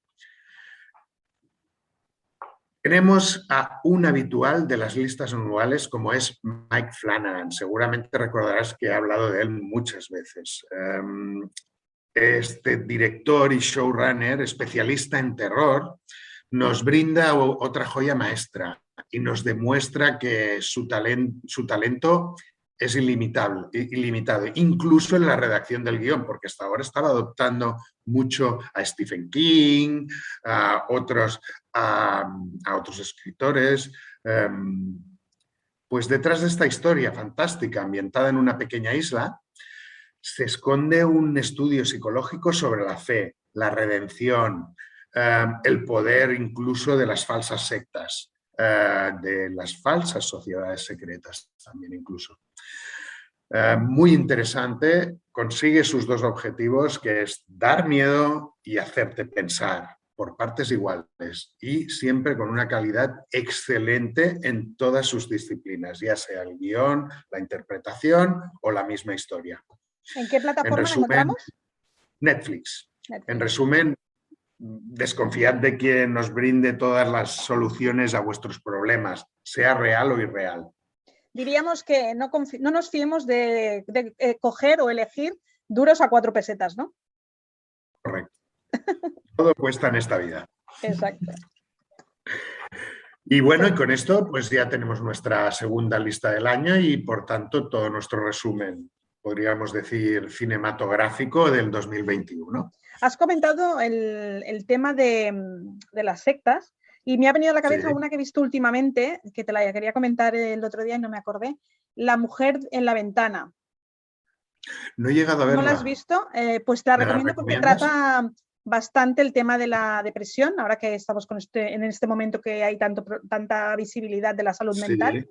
Tenemos a un habitual de las listas anuales como es Mike Flanagan. Seguramente recordarás que he hablado de él muchas veces. Este director y showrunner, especialista en terror, nos brinda otra joya maestra y nos demuestra que su talento es ilimitado, incluso en la redacción del guión, porque hasta ahora estaba adoptando mucho a Stephen King, a otros escritores. Pues detrás de esta historia fantástica ambientada en una pequeña isla se esconde un estudio psicológico sobre la fe, la redención, el poder incluso de las falsas sectas, de las falsas sociedades secretas también incluso. Muy interesante, consigue sus dos objetivos, que es dar miedo y hacerte pensar por partes iguales y siempre con una calidad excelente en todas sus disciplinas, ya sea el guión, la interpretación o la misma historia. ¿En qué plataforma la encontramos? Netflix. En resumen, desconfiad de quien nos brinde todas las soluciones a vuestros problemas, sea real o irreal. Diríamos que no nos fiemos de coger o elegir duros a 4 pesetas, ¿no? Correcto. Todo cuesta en esta vida. Exacto. Y bueno, y con esto pues ya tenemos nuestra segunda lista del año y por tanto todo nuestro resumen, podríamos decir, cinematográfico del 2021. Has comentado el tema de las sectas y me ha venido a la cabeza una que he visto últimamente, que te la quería comentar el otro día y no me acordé, La mujer en la ventana. No he llegado a verla. ¿No la has visto? Pues te la recomiendo porque trata bastante el tema de la depresión, ahora que estamos en este momento que hay tanta visibilidad de la salud mental.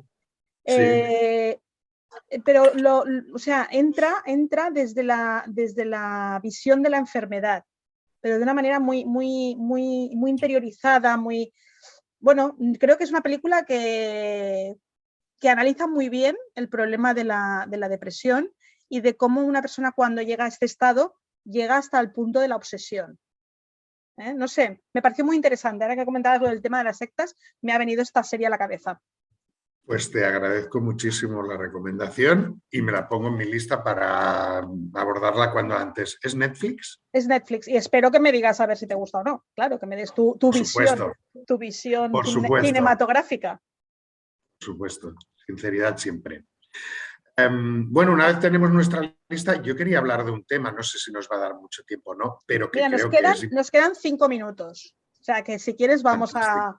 Pero o sea, entra desde la visión de la enfermedad, pero de una manera muy interiorizada, bueno, creo que es una película que analiza muy bien el problema de la depresión y de cómo una persona cuando llega a este estado llega hasta el punto de la obsesión. No sé, me pareció muy interesante. Ahora que comentabas lo del tema de las sectas, me ha venido esta serie a la cabeza. Pues te agradezco muchísimo la recomendación y me la pongo en mi lista para abordarla cuando antes. ¿Es Netflix? Es Netflix y espero que me digas a ver si te gusta o no. Claro, que me des tu visión cinematográfica. Por supuesto, sinceridad siempre. Bueno, una vez tenemos nuestra lista, yo quería hablar de un tema, no sé si nos va a dar mucho tiempo o no, pero que nos quedan 5 minutos. O sea, que si quieres vamos a...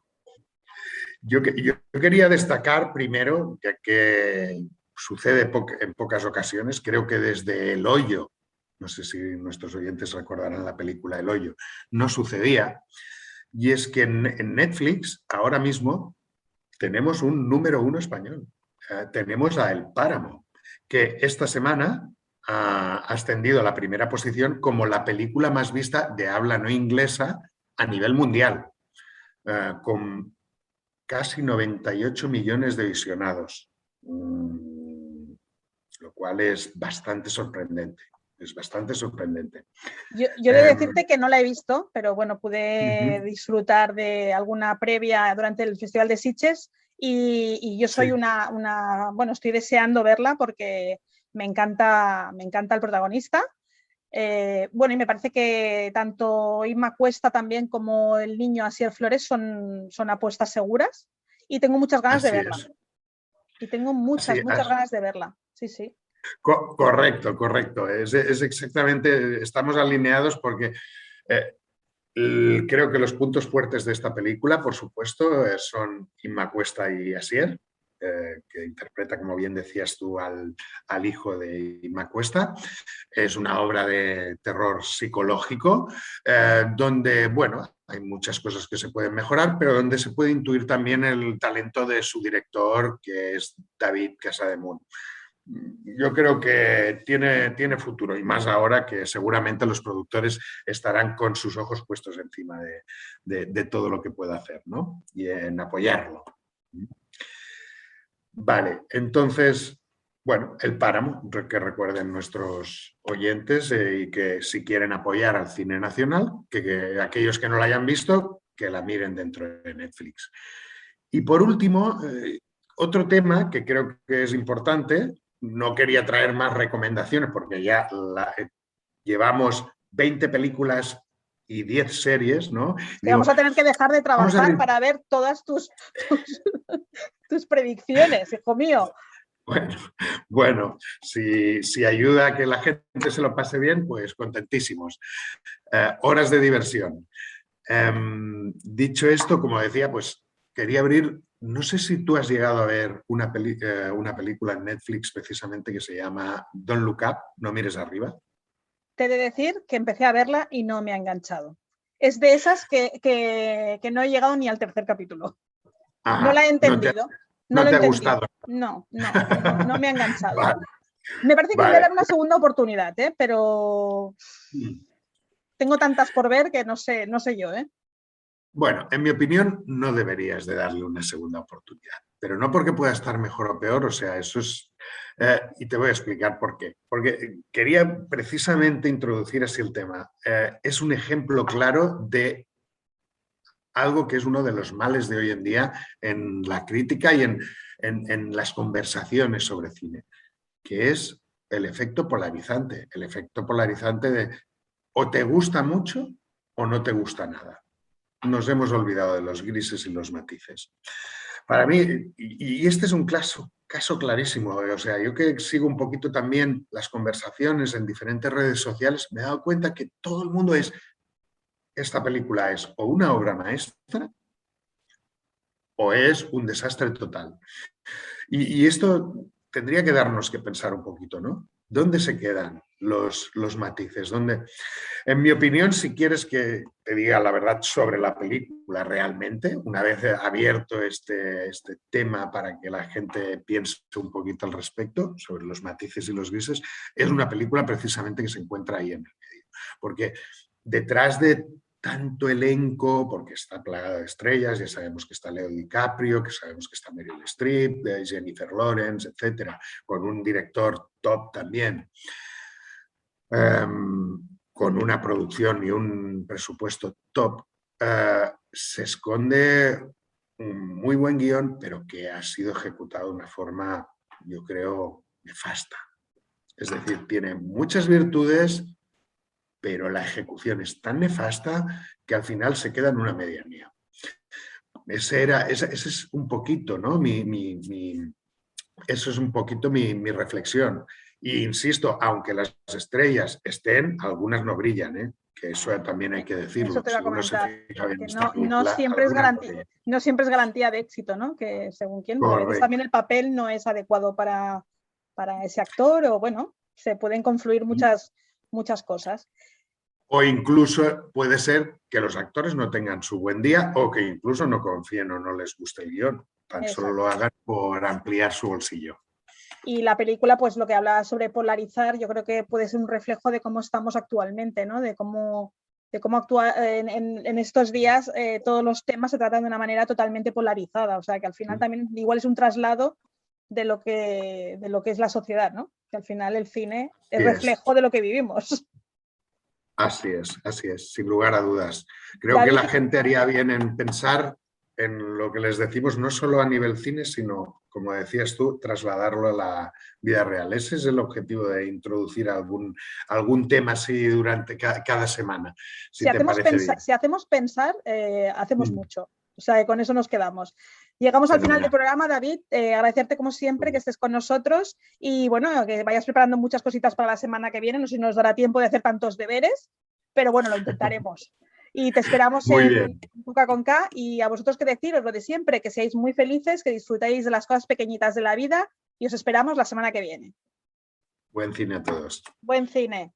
Yo quería destacar primero, ya que sucede en pocas ocasiones, creo que desde El Hoyo, no sé si nuestros oyentes recordarán la película El Hoyo, no sucedía, y es que en Netflix ahora mismo tenemos un número 1 español, tenemos a El Páramo, que esta semana ha ascendido a la primera posición como la película más vista de habla no inglesa a nivel mundial, con casi 98 millones de visionados, lo cual es bastante sorprendente. Es bastante sorprendente. Yo he de decirte que no la he visto, pero bueno, pude disfrutar de alguna previa durante el Festival de Sitges y yo soy bueno, estoy deseando verla porque me encanta el protagonista. Bueno, y me parece que tanto Inma Cuesta también como el niño Asier Flores son apuestas seguras y tengo muchas ganas de verla. Y tengo muchas ganas de verla. Sí, sí. Correcto. Es exactamente, estamos alineados porque creo que los puntos fuertes de esta película, por supuesto, son Inma Cuesta y Asier, que interpreta, como bien decías tú, al hijo de Inma Cuesta. Es una obra de terror psicológico donde, bueno, hay muchas cosas que se pueden mejorar, pero donde se puede intuir también el talento de su director, que es David Casademunt. Yo creo que tiene futuro y más ahora que seguramente los productores estarán con sus ojos puestos encima de todo lo que pueda hacer, ¿no? Y en apoyarlo. Vale, entonces, bueno, El Páramo, que recuerden nuestros oyentes y que si quieren apoyar al cine nacional, que aquellos que no la hayan visto, que la miren dentro de Netflix. Y por último, otro tema que creo que es importante, no quería traer más recomendaciones porque ya llevamos 20 películas y 10 series, ¿no? Vamos a tener que dejar de trabajar para ver todas tus predicciones, hijo mío. Bueno, si ayuda a que la gente se lo pase bien, pues contentísimos. Horas de diversión. Dicho esto, como decía, pues quería abrir, no sé si tú has llegado a ver una película en Netflix precisamente que se llama Don't Look Up, no mires arriba. Te he de decir que empecé a verla y no me ha enganchado. Es de esas que no he llegado ni al tercer capítulo. Ajá, no la he entendido. no te ha entendí. gustado. No me ha enganchado. Vale. Me parece que Vale. le voy a dar una segunda oportunidad, pero tengo tantas por ver que no sé yo, ¿eh? Bueno, en mi opinión, no deberías de darle una segunda oportunidad, pero no porque pueda estar mejor o peor, o sea, eso es... y te voy a explicar por qué. Porque quería precisamente introducir así el tema. Es un ejemplo claro de algo que es uno de los males de hoy en día en la crítica y en las conversaciones sobre cine, que es el efecto polarizante. El efecto polarizante de o te gusta mucho o no te gusta nada. Nos hemos olvidado de los grises y los matices. Para mí, y este es un caso clarísimo, o sea, yo que sigo un poquito también las conversaciones en diferentes redes sociales, me he dado cuenta que todo el mundo esta película es o una obra maestra o es un desastre total. Y esto tendría que darnos que pensar un poquito, ¿no? ¿Dónde se quedan los matices? ¿Dónde? En mi opinión, si quieres que te diga la verdad sobre la película realmente, una vez abierto este tema para que la gente piense un poquito al respecto sobre los matices y los grises, es una película precisamente que se encuentra ahí en el medio. Porque detrás de tanto elenco, porque está plagado de estrellas, ya sabemos que está Leo DiCaprio, que sabemos que está Meryl Streep, Jennifer Lawrence, etcétera, con un director top también, con una producción y un presupuesto top, se esconde un muy buen guión, pero que ha sido ejecutado de una forma, yo creo, nefasta. Es decir, tiene muchas virtudes, pero la ejecución es tan nefasta que al final se queda en una medianía. Ese es un poquito, ¿no? Eso es un poquito mi reflexión. Y insisto, aunque las estrellas estén, algunas no brillan, ¿eh? Que eso también hay que decirlo. Eso te iba a comentar, No no siempre es garantía de éxito, ¿no? Que según quién, porque a veces también el papel no es adecuado para ese actor, o bueno, se pueden confluir muchas cosas. O incluso puede ser que los actores no tengan su buen día o que incluso no confíen o no les guste el guión. Tan solo lo hagan por ampliar su bolsillo. Y la película, pues lo que habla sobre polarizar, yo creo que puede ser un reflejo de cómo estamos actualmente, ¿no? De cómo actúa en estos días, todos los temas se tratan de una manera totalmente polarizada. O sea, que al final también igual es un traslado de lo que es la sociedad, ¿no? Que al final el cine es reflejo de lo que vivimos. Así es, sin lugar a dudas. Creo que la gente haría bien en pensar en lo que les decimos, no solo a nivel cine, sino, como decías tú, trasladarlo a la vida real. Ese es el objetivo de introducir algún tema así durante cada semana. Si hacemos pensar, hacemos mucho. O sea, con eso nos quedamos. Llegamos al final del programa, David. Agradecerte como siempre que estés con nosotros y bueno, que vayas preparando muchas cositas para la semana que viene. No sé si nos dará tiempo de hacer tantos deberes, pero bueno, lo intentaremos. Y te esperamos en Cuca con K, y a vosotros que deciros lo de siempre, que seáis muy felices, que disfrutéis de las cosas pequeñitas de la vida y os esperamos la semana que viene. Buen cine a todos. Buen cine.